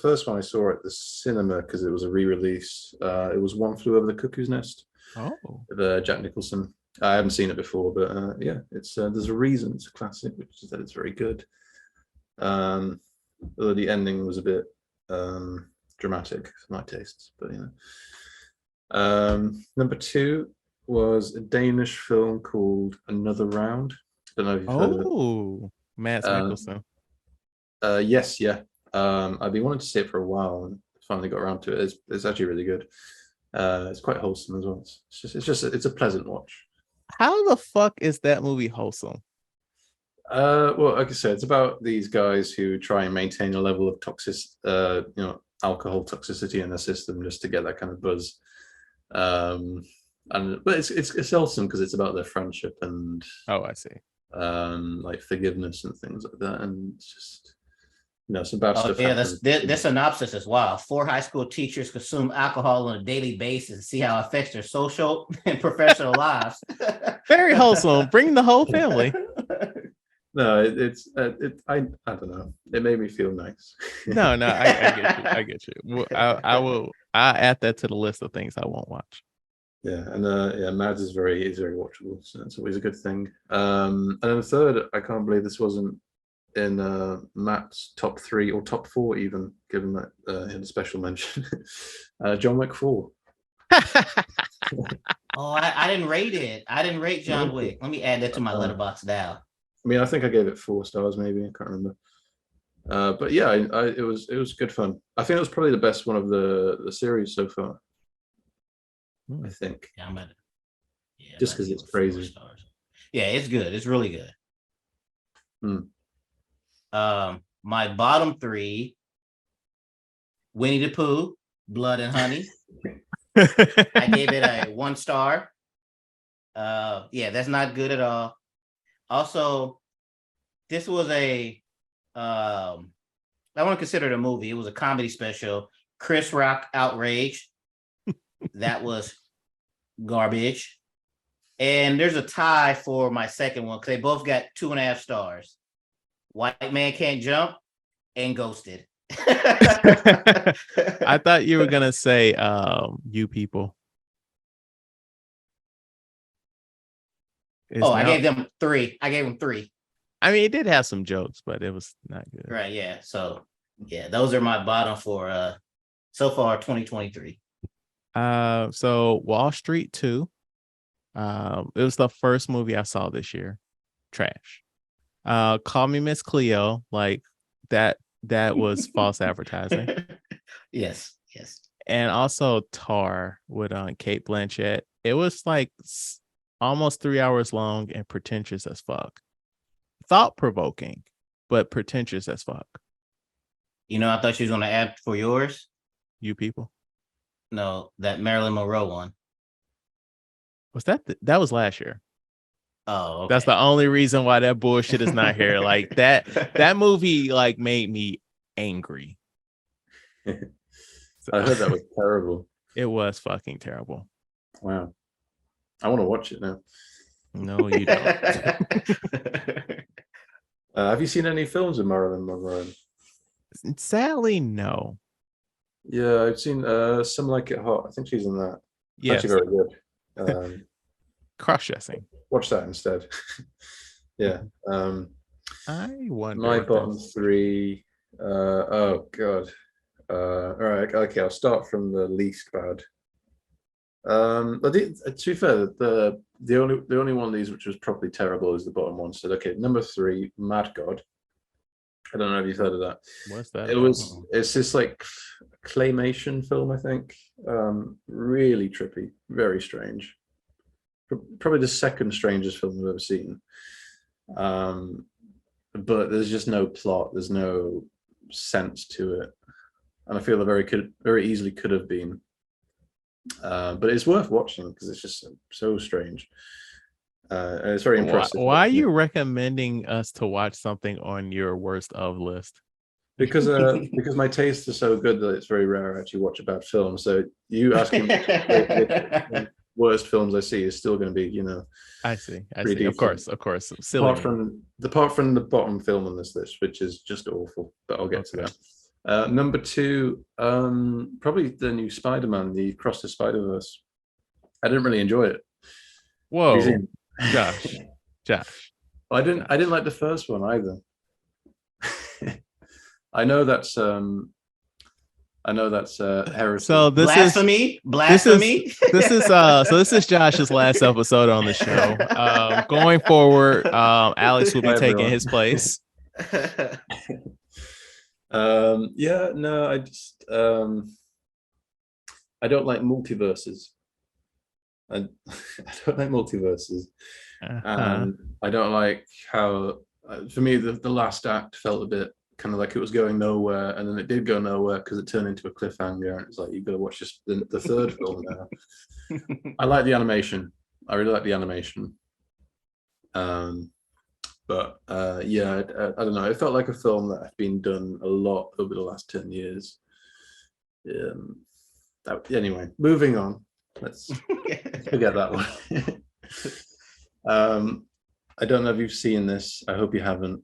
B: first one I saw at the cinema because it was a re-release. It was One Flew Over the Cuckoo's Nest
C: Oh,
B: with Jack Nicholson. I haven't seen it before, but yeah, it's there's a reason it's a classic, which is that it's very good. Although the ending was a bit dramatic for my tastes, but you know. Number two was a Danish film called Another Round. I don't know if you've heard of it.
C: oh, Mads Mikkelsen.
B: Yes, yeah. I've been wanting to see it for a while and finally got around to it. It's actually really good. It's quite wholesome as well. It's a pleasant watch.
C: How the fuck is that movie wholesome?
B: Well, like I said, it's about these guys who try and maintain a level of alcohol toxicity in their system just to get that kind of buzz. But it's wholesome because it's about their friendship and
C: I see.
B: Like forgiveness and things like that, and it's just some bad stuff.
A: Yeah, this synopsis is wild. 4 high school teachers consume alcohol on a daily basis and see how it affects their social and professional lives.
C: Very wholesome. Bring the whole family.
B: No, I don't know. It made me feel nice.
C: No, I get you. Well, I'll add that to the list of things I won't watch.
B: Yeah, and Mads is very watchable, so that's always a good thing. And then the third, I can't believe this wasn't in Matt's top 3 or top 4 even, given that he had a special mention. John Wick 4.
A: Oh, I didn't rate it. I didn't rate John Wick. Let me add that to my letterbox now.
B: I mean, I think I gave it 4 stars, maybe. I can't remember. But yeah, it was good fun. I think it was probably the best one of the series so far. I think.
A: Yeah,
B: just because it's crazy.
A: Yeah, it's good. It's really good.
B: Hmm.
A: My bottom 3: Winnie the Pooh, Blood and Honey. I gave it a 1 star. Yeah, that's not good at all. Also, this was I want to consider it a movie. It was a comedy special. Chris Rock Outrage. That was garbage. And there's a tie for my second one because they both got 2.5 stars. White Man Can't Jump and Ghosted.
C: I thought you were gonna say You People.
A: I gave them 3. I gave them 3.
C: I mean, it did have some jokes, but it was not good.
A: Right, yeah. So yeah, those are my bottom for so far 2023.
C: So Wall Street 2. It was the first movie I saw this year. Trash. Call Me Miss Cleo, like that was false advertising.
A: Yes.
C: And also Tar with Cate Blanchett. It was like almost 3 hours long and pretentious as fuck. Thought-provoking, but pretentious as fuck.
A: You know, I thought you was gonna add for yours.
C: You People.
A: No, that Marilyn Monroe one.
C: Was that was last year?
A: Oh, okay.
C: That's the only reason why that bullshit is not here. Like that movie like made me angry.
B: I heard that was terrible.
C: It was fucking terrible.
B: Wow. I want to watch it now.
C: No, you don't.
B: Have you seen any films with Marilyn Monroe?
C: Sadly, no.
B: Yeah, I've seen Some Like It Hot. I think she's in that.
C: Yes.
B: Actually very good.
C: Cross-dressing.
B: Watch that instead. Yeah.
C: I wonder.
B: My bottom 3. Oh god. All right. Okay, I'll start from the least bad. But to be fair, the only one of these which was probably terrible is the bottom one. So okay, number 3, Mad God. I don't know if you've heard of that.
C: What's that?
B: It's this like claymation film, I think. Really trippy, very strange. Probably the second strangest film I've ever seen. But there's just no plot. There's no sense to it, and I feel it very easily could have been. But it's worth watching because it's just so strange. And it's very impressive.
C: Why are you recommending us to watch something on your worst of list?
B: Because my tastes are so good that it's very rare I actually watch a bad film. So you asking me worst films I see is still going to be, you know.
C: I see.
B: Pretty
C: Of
B: decent.
C: course. Silly.
B: Apart from the bottom film on this list, which is just awful, but I'll get to that. Number 2, probably the new Spider-Man, the Across the Spider-Verse. I didn't really enjoy it.
C: Whoa,
B: Have you seen
C: Josh.
B: I didn't like the first one either. I know that's heresy.
C: So this
A: blasphemy.
C: This is Josh's last episode on the show. Going forward, Alex will be taking his place.
B: Yeah, no, I just I don't like multiverses. I don't like multiverses. And I don't like how, for me, the last act felt a bit kind of like it was going nowhere, and then it did go nowhere because it turned into a cliffhanger, and it's like, you've got to watch the third film now. I like the animation. I really like the animation. But yeah, I don't know. It felt like a film that had been done a lot over the last 10 years. Anyway, moving on. Let's forget that one. I don't know if you've seen this. I hope you haven't.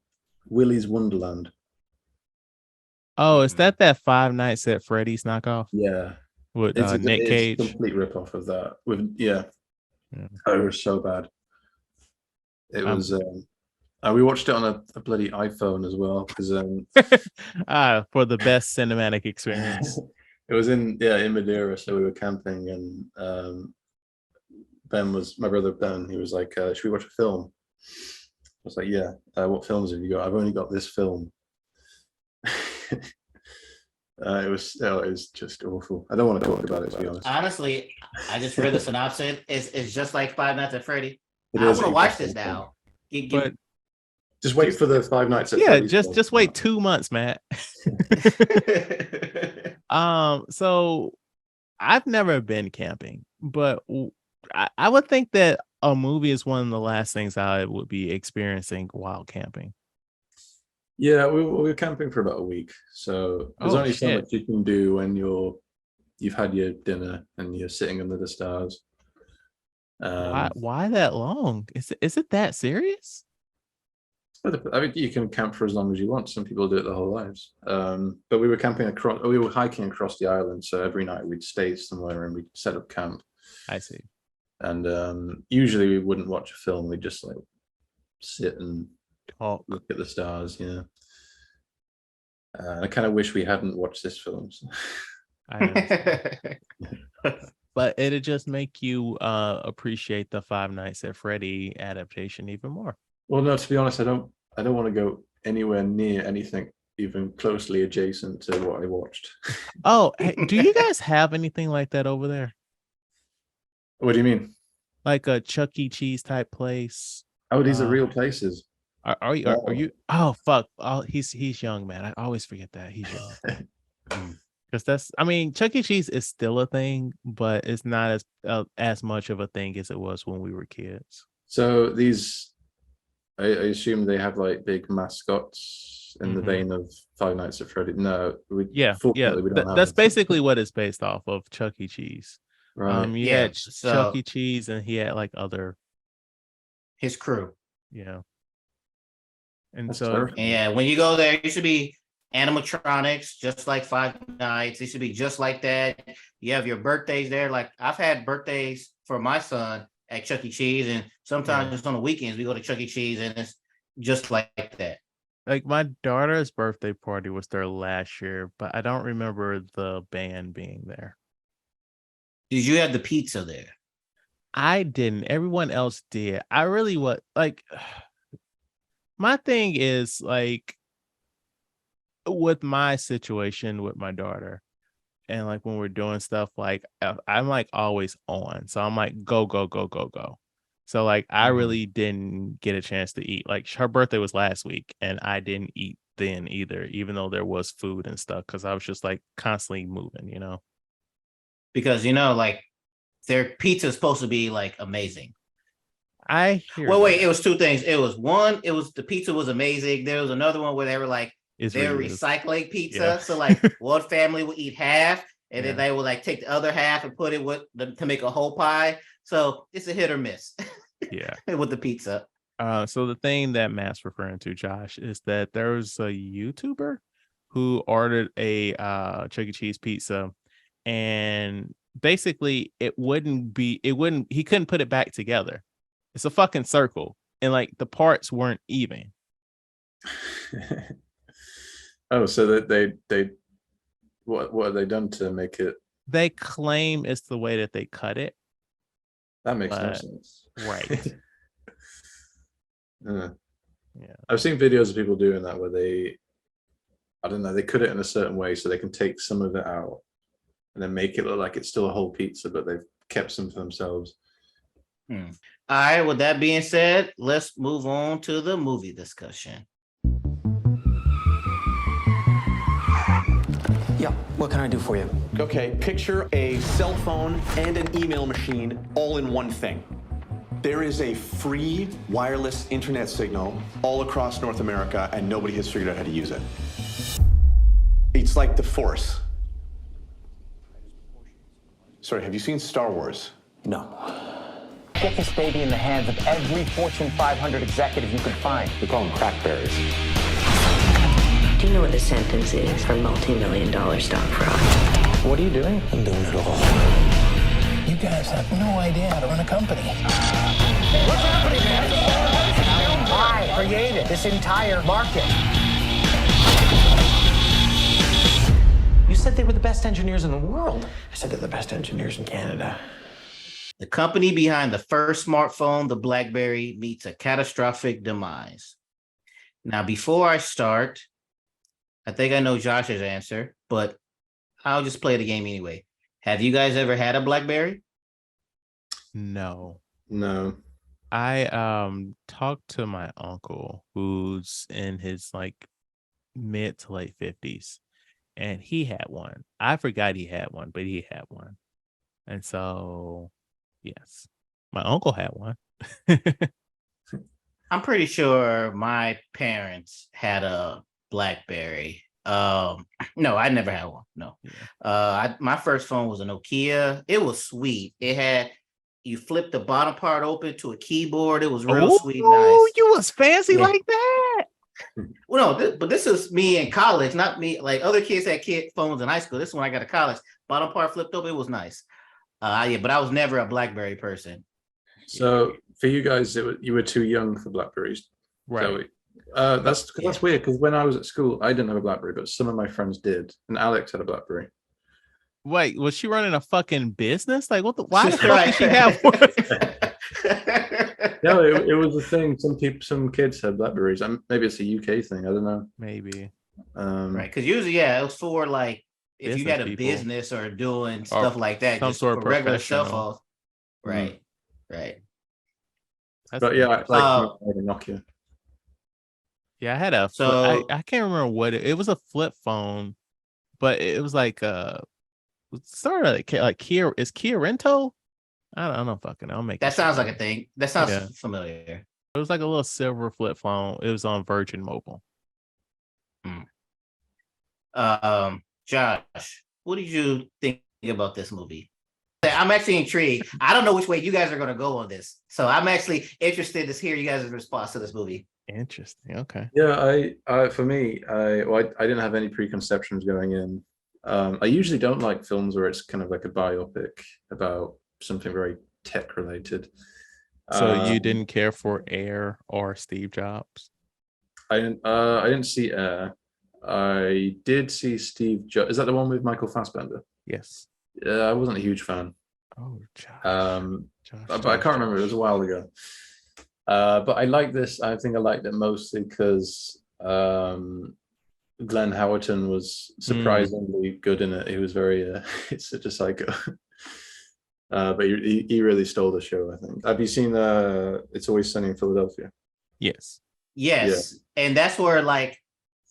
B: Willy's Wonderland.
C: Oh, is that Five Nights at Freddy's knockoff?
B: Yeah.
C: With Nick Cage?
B: It's a complete ripoff of that. Oh, it was so bad. It was. We watched it on a bloody iPhone as well because
C: for the best cinematic experience.
B: It was in Madeira, so we were camping, and my brother Ben. He was like, "Should we watch a film?" I was like, "Yeah." What films have you got? I've only got this film. It was just awful. I don't want to talk about it, to be honest.
A: Honestly, I just read the synopsis. It's just like Five Nights at Freddy. I want to watch this now.
C: But
B: just wait for the Five Nights at Freddy's.
C: Just wait 2 months, Matt. So I've never been camping, but I would think that a movie is one of the last things I would be experiencing while camping.
B: Yeah, we were camping for about a week, so there's only so much you can do when you've had your dinner and you're sitting under the stars.
C: Why that long? Is it that serious?
B: I mean, you can camp for as long as you want. Some people do it their whole lives. But we were hiking across the island, so every night we'd stay somewhere and we'd set up camp.
C: I see.
B: And usually we wouldn't watch a film. We'd just like sit and
C: talk,
B: look at the stars. Yeah. I kind of wish we hadn't watched this film. So.
C: I know. But it'd just make you appreciate the Five Nights at Freddy adaptation even more.
B: Well, no, to be honest, I don't want to go anywhere near anything even closely adjacent to what I watched.
C: Oh, hey, do you guys have anything like that over there?
B: What do you mean?
C: Like a Chuck E. Cheese type place?
B: Oh, these are real places.
C: Are you? Oh, fuck! Oh, he's young, man. I always forget that he's young. Because Chuck E. Cheese is still a thing, but it's not as much of a thing as it was when we were kids.
B: So these, I assume they have like big mascots in the vein of Five Nights at Freddy. No,
C: that's basically what it's based off of, Chuck E. Cheese.
B: Right.
C: He had Chuck E. Cheese, and he had like
A: his crew.
C: Yeah. And
B: that's
C: so
B: terrible.
A: Yeah, when you go there, you should be animatronics, just like Five Nights. It should be just like that. You have your birthdays there. Like I've had birthdays for my son at Chuck E. Cheese, and sometimes just on the weekends we go to Chuck E. Cheese, and it's just like that.
C: Like my daughter's birthday party was there last year, but I don't remember the band being there.
A: Did you have the pizza there?
C: I didn't. Everyone else did. I really my thing is like with my situation with my daughter, and like when we're doing stuff, like I'm like always on, so I'm like go. So like I really didn't get a chance to eat. Like her birthday was last week, and I didn't eat then either, even though there was food and stuff, because I was just like constantly moving,
A: because like their pizza is supposed to be like amazing.
C: I hear
A: wait, it was two things. It was one, the pizza was amazing. There was another one where they were like they're recycling pizza. Yeah. So like one family would eat half and then they will like take the other half and put it to make a whole pie. So it's a hit or miss.
C: Yeah,
A: with the pizza.
C: So the thing that Matt's referring to, Josh, is that there was a YouTuber who ordered a Chuck E. Cheese pizza, and basically he couldn't put it back together. It's a fucking circle, and like the parts weren't even.
B: Oh, so that they what have they done to make it?
C: They claim it's the way that they cut it.
B: That makes no sense.
C: Right.
B: Yeah. I've seen videos of people doing that where they cut it in a certain way so they can take some of it out and then make it look like it's still a whole pizza, but they've kept some for themselves.
A: All right, with that being said, let's move on to the movie discussion.
D: Yeah, what can I do for you?
E: Okay, picture a cell phone and an email machine all in one thing. There is a free wireless internet signal all across North America, and nobody has figured out how to use it. It's like the Force. Sorry, have you seen Star Wars?
D: No. Get this baby in the hands of every Fortune 500 executive you could find.
E: We call them crackberries.
F: Do you know what the sentence is for multi-million-dollar stock fraud?
D: What are you doing?
G: I'm doing it all. You guys have no idea how to run a company.
D: What's happening, man? I created this entire market. You said they were the best engineers in the world.
G: I said they're the best engineers in Canada.
A: The company behind the first smartphone, the Blackberry, meets a catastrophic demise. Now, before I start, I think I know Josh's answer, but I'll just play the game anyway. Have you guys ever had a Blackberry?
C: No.
B: I
C: talked to my uncle who's in his like mid to late 50s, and he had one. I forgot he had one, but he had one. And so, yes, my uncle had one.
A: I'm pretty sure my parents had a Blackberry. No, I never had one. No. My first phone was a Nokia. It was sweet. It had, you flip the bottom part open to a keyboard. It was real sweet, nice.
C: You was fancy like that.
A: Well, no, but this is me in college, not me. Like other kids had phones in high school. This is when I got to college. Bottom part flipped open. It was nice. But I was never a Blackberry person.
B: So for you guys, you were too young for Blackberries,
C: right?
B: That's weird because when I was at school, I didn't have a Blackberry, but some of my friends did, and Alex had a Blackberry.
C: Wait, was she running a fucking business? Like, what the? Why the fuck did she have one?
B: No, it was a thing. Some kids had Blackberries. Maybe it's a UK thing. I don't know.
C: Maybe.
A: Right, because usually, it was for like if you had a business or doing stuff like that,
C: some
A: just
C: sort of
A: for regular cell
C: professional.
A: phones. Right, right.
B: But yeah, I like Nokia.
C: Yeah, I had a.
A: So
C: I can't remember what it was. A flip phone, but it was like sort of like Kia. Is Kia Rento? I don't know. Fucking, I'll make
A: that sounds like a thing. That sounds familiar.
C: It was like a little silver flip phone. It was on Virgin Mobile.
A: Josh, what did you think about this movie? I'm actually intrigued. I don't know which way you guys are going to go on this, so I'm actually interested to hear you guys' response to this movie.
C: Interesting. Okay.
B: Yeah, for me, I didn't have any preconceptions going in. I usually don't like films where it's kind of like a biopic about something very tech related.
C: So you didn't care for Air or Steve Jobs?
B: I didn't see Air. I did see Steve Jobs. Is that the one with Michael Fassbender?
C: Yes.
B: Yeah, I wasn't a huge fan.
C: Oh, Josh.
B: But I can't remember. It was a while ago. But I like this. I think I liked it mostly because Glenn Howerton was surprisingly good in it. He was very, it's such a psycho. But he really stole the show, I think. Have you seen It's Always Sunny in Philadelphia?
C: Yes.
A: Yes. Yeah. And that's where, like,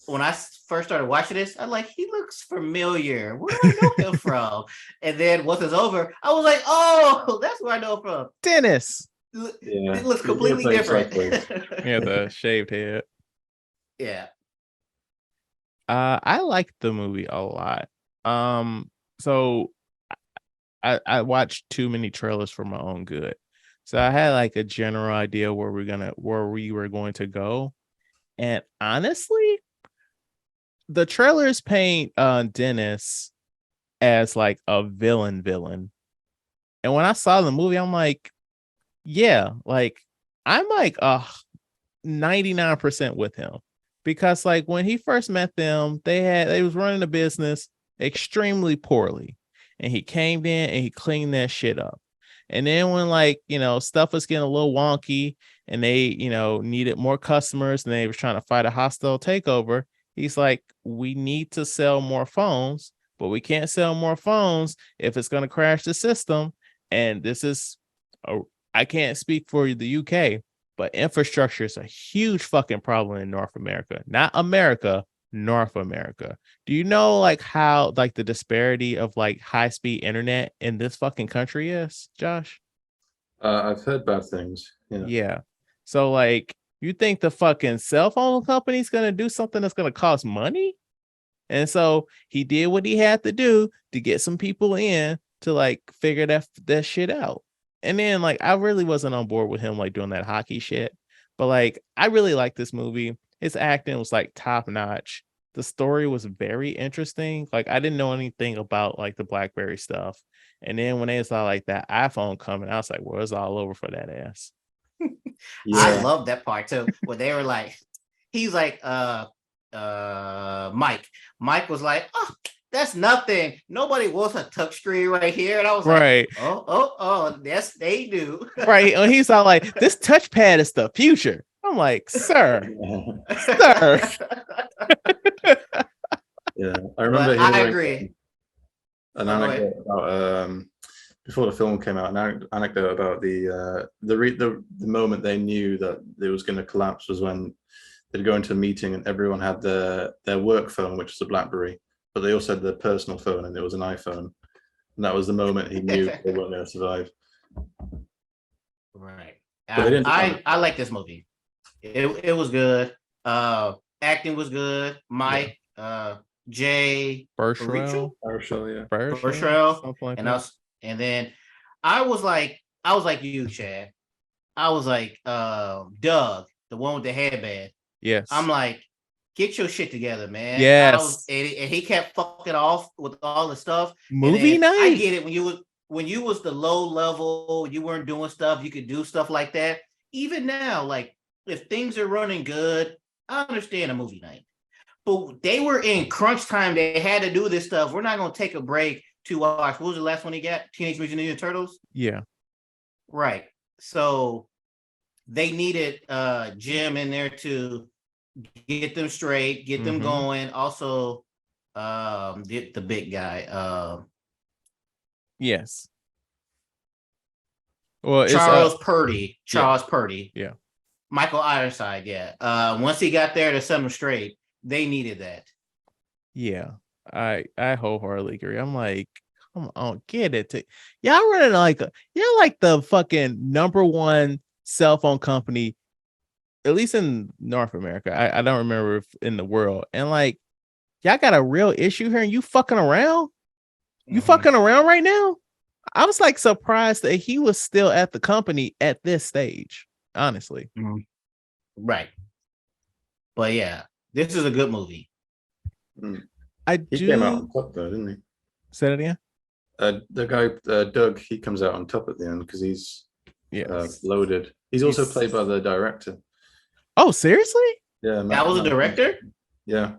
A: when I first started watching this, I'm like, he looks familiar. Where do I know him from? And then once it's over, I was like, oh, that's where I know him from.
C: Dennis.
A: Yeah. It looks completely different.
C: Yeah, the shaved head.
A: Yeah.
C: I liked the movie a lot. so I watched too many trailers for my own good. So I had like a general idea where we were going to go. And honestly, the trailers paint Dennis as like a villain. And when I saw the movie, I'm like, yeah, like I'm like 99% with him. Because like when he first met them, they was running a business extremely poorly. And he came in and he cleaned that shit up. And then when like, stuff was getting a little wonky and they, needed more customers and they was trying to fight a hostile takeover, he's like, we need to sell more phones, but we can't sell more phones if it's going to crash the system. And this is, I can't speak for the UK, but infrastructure is a huge fucking problem in North America, not America, North America. Do you know like how like the disparity of like high speed internet in this fucking country is, Josh?
B: I've heard bad things.
C: Yeah. So like you think the fucking cell phone company's gonna do something that's gonna cost money? And so he did what he had to do to get some people in to like figure that shit out. And then like I really wasn't on board with him like doing that hockey shit. But like I really liked this movie. His acting was like top notch. The story was very interesting. Like I didn't know anything about like the Blackberry stuff. And then when they saw like that iPhone coming, I was like, well, it's all over for that ass.
A: I love that part too. Where they were like, he's like, Mike. Mike was like, oh, that's nothing. Nobody wants a touch screen right here. And I was
C: right.
A: like, oh, yes, they do.
C: Right. And he's all like, this touchpad is the future. I'm like, sir.
B: Yeah, I remember.
A: I agree.
B: An anecdote about before the film came out. An anecdote about the moment they knew that it was going to collapse was when they'd go into a meeting and everyone had their work phone, which was a Blackberry, but they also had their personal phone and it was an iPhone. And that was the moment he knew they weren't going to survive.
A: Right. I like this movie. It was good. Acting was good. Mike, Jay
C: Burchell,
A: and then I was like you, Chad. I was like Doug, the one with the headband.
C: Yes.
A: I'm like, get your shit together, man.
C: Yes.
A: And he kept fucking off with all the stuff.
C: Movie night.
A: I get it when you was the low level, you weren't doing stuff, you could do stuff like that. Even now, like if things are running good, I understand a movie night. But they were in crunch time. They had to do this stuff. We're not going to take a break to watch. What was the last one he got? Teenage Mutant Ninja Turtles?
C: Yeah.
A: Right. So they needed Jim in there to get them straight, get them going. Also, the big guy.
C: Yes. Well,
A: Charles Purdy. Charles Purdy.
C: Yeah.
A: Michael Ironside. Yeah. Once he got there to set them straight, they needed that.
C: Yeah. I wholeheartedly agree. I'm like, come on, get it. Y'all running like you're like the fucking number one cell phone company, at least in North America. I don't remember if in the world. And like, y'all got a real issue here and you fucking around? You fucking around right now? I was like surprised that he was still at the company at this stage, honestly.
A: Right. But yeah, this is a good movie.
B: He came out on top though, didn't he?
C: Say that again?
B: The guy, Doug, he comes out on top at the end because he's loaded. He's also played by the director.
C: Oh, seriously?
B: Yeah.
A: That was a director?
B: Yeah.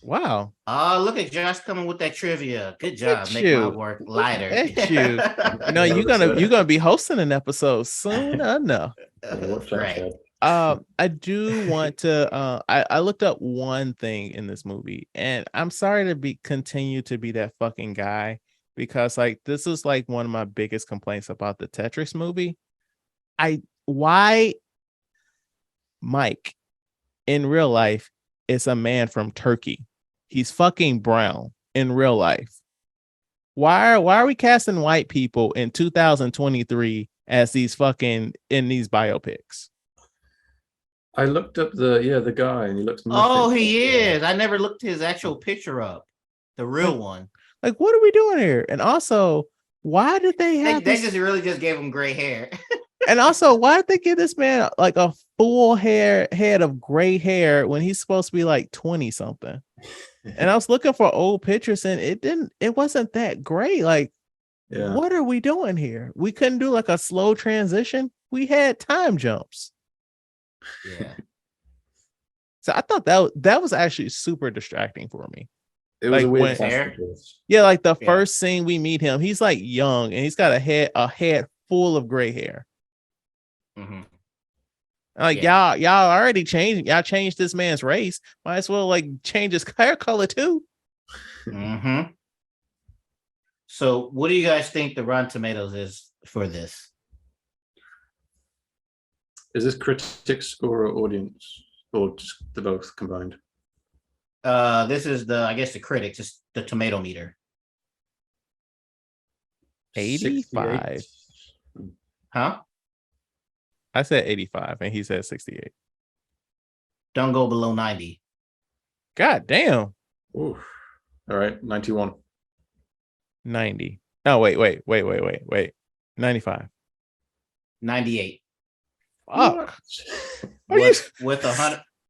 C: Wow.
A: Oh, look at Josh coming with that trivia. Good job. Make my work lighter.
C: Thank you. No, you're gonna be hosting an episode soon enough.
A: Right.
C: I do want to I looked up one thing in this movie, and I'm sorry to continue to be that fucking guy, because like this is like one of my biggest complaints about the Tetris movie. Why Mike in real life is a man from Turkey. He's fucking brown in real life. Why are we casting white people in 2023 as these fucking in these biopics?
B: I looked up the guy and he looks.
A: Oh, he is. I never looked his actual picture up. The real one.
C: Like, what are we doing here? And also, why did they have
A: they just really just gave him gray hair.
C: And also, why did they give this man like a full head of gray hair when he's supposed to be like 20 something? And I was looking for old pictures and it wasn't that great. Like, what are we doing here? We couldn't do like a slow transition. We had time jumps.
A: Yeah.
C: So I thought that was actually super distracting for me.
B: It was
C: like
B: a weird
A: hair.
C: Yeah, like the first scene we meet him, he's like young and he's got a head full of gray hair.
A: Mm-hmm.
C: Like y'all already changed. Y'all changed this man's race. Might as well like change his hair color too.
A: Mm-hmm. So, what do you guys think the Rotten Tomatoes is for this?
B: Is this critics score or audience, or just the both combined?
A: This is the critics, just the tomato meter.
C: 85.
A: Huh?
C: I said 85 and he said 68.
A: Don't go below 90.
C: God damn.
B: Ooh. All right, 91.
C: 90. Oh, wait. 95.
A: 98.
C: Fuck.
A: With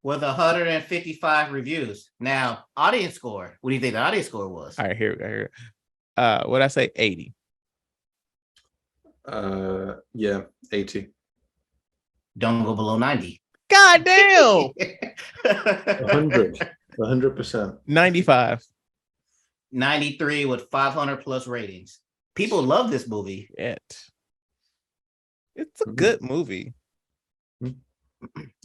A: 155 reviews. Now, audience score. What do you think the audience score was?
C: All right, here. What I say 80.
B: Yeah, 80.
A: Don't go below 90.
C: God damn.
B: 100%.
C: 95.
A: 93 with 500 plus ratings. People love this movie.
C: It's a good movie.
B: It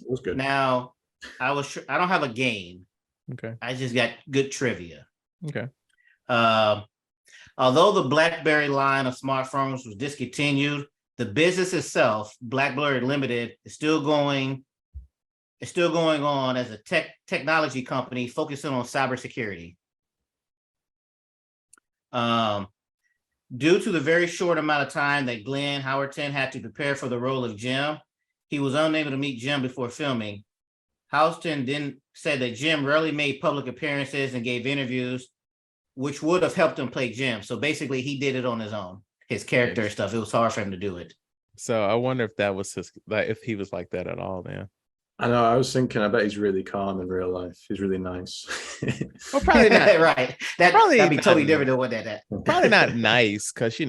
B: was good.
A: Now, I don't have a game.
C: Okay.
A: I just got good trivia.
C: Okay.
A: Although the Blackberry line of smartphones was discontinued, the business itself, Blackberry Limited, is still going on as a technology company focusing on cybersecurity. Due to the very short amount of time that Glenn Howerton had to prepare for the role of Jim, he was unable to meet Jim before filming. Houston then said that Jim rarely made public appearances and gave interviews, which would have helped him play Jim. So basically, he did it on his own. His character stuff. It was hard for him to do it.
C: So I wonder if that was if he was like that at all. Then
B: I know. I was thinking. I bet he's really calm in real life. He's really nice.
C: Well, probably not.
A: Right. That'd be totally different than what that.
C: Probably not nice because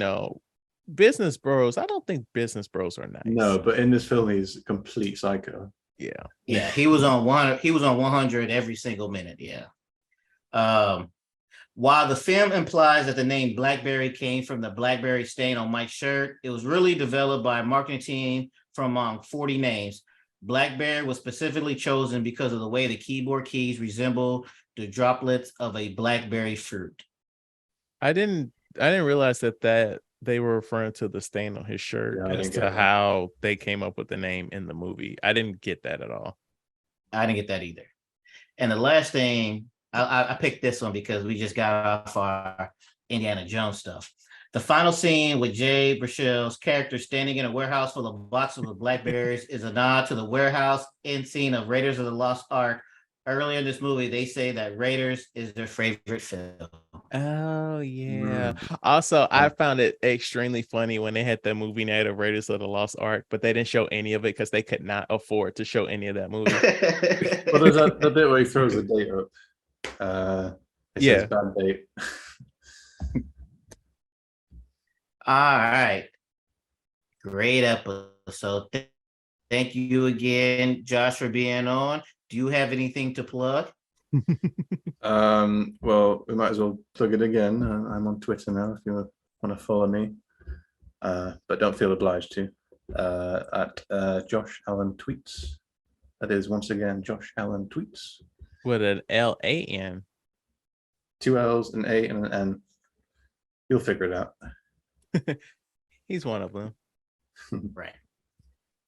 C: business bros. I don't think business bros are nice.
B: No, but in this film, he's a complete psycho.
A: Yeah. He was on 100 every single minute. Yeah. While the film implies that the name Blackberry came from the Blackberry stain on Mike's shirt, it was really developed by a marketing team from among 40 names. Blackberry was specifically chosen because of the way the keyboard keys resemble the droplets of a blackberry fruit.
C: I didn't realize that they were referring to the stain on his shirt as to how they came up with the name in the movie. I didn't get that at all.
A: I didn't get that either. And the last thing, I picked this one because we just got off our Indiana Jones stuff. The final scene with Jay Brishel's character standing in a warehouse full of boxes with blackberries is a nod to the warehouse end scene of Raiders of the Lost Ark. Earlier in this movie, they say that Raiders is their favorite film.
C: Oh, yeah. Also, I found it extremely funny when they had the movie night of Raiders of the Lost Ark, but they didn't show any of it because they could not afford to show any of that movie.
B: Well, there's the bit where he throws the date up. It says bad date.
A: All right. Great episode. Thank you again, Josh, for being on. Do you have anything to plug?
B: Well, we might as well plug it again. I'm on Twitter now if you want to follow me. But don't feel obliged to. At Josh Allen Tweets. That is once again Josh Allen Tweets.
C: With an LAN.
B: 2 L's, an A, and an N. You'll figure it out.
C: He's one of them.
A: Right.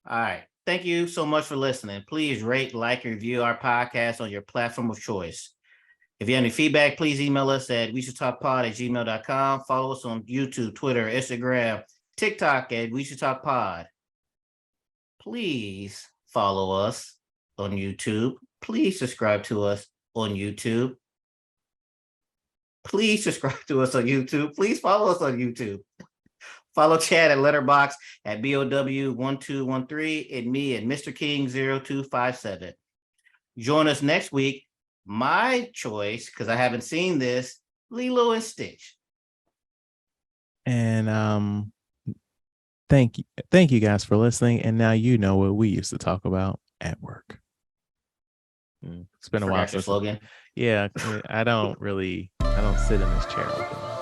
A: All right. Thank you so much for listening. Please rate, like, and review our podcast on your platform of choice. If you have any feedback, please email us at weshouldtalkpod@gmail.com. Follow us on YouTube, Twitter, Instagram, TikTok at We Should Talk Pod. Please follow us on YouTube. Please subscribe to us on YouTube. Please subscribe to us on YouTube. Please follow us on YouTube. Follow Chad at Letterbox at BOW1213 and me at Mr. King 0257. Join us next week. My choice, because I haven't seen this, Lilo and Stitch.
C: And thank you guys for listening. And now you know what we used to talk about at work. It's been a while since.
A: Slogan.
C: Yeah, I don't sit in this chair.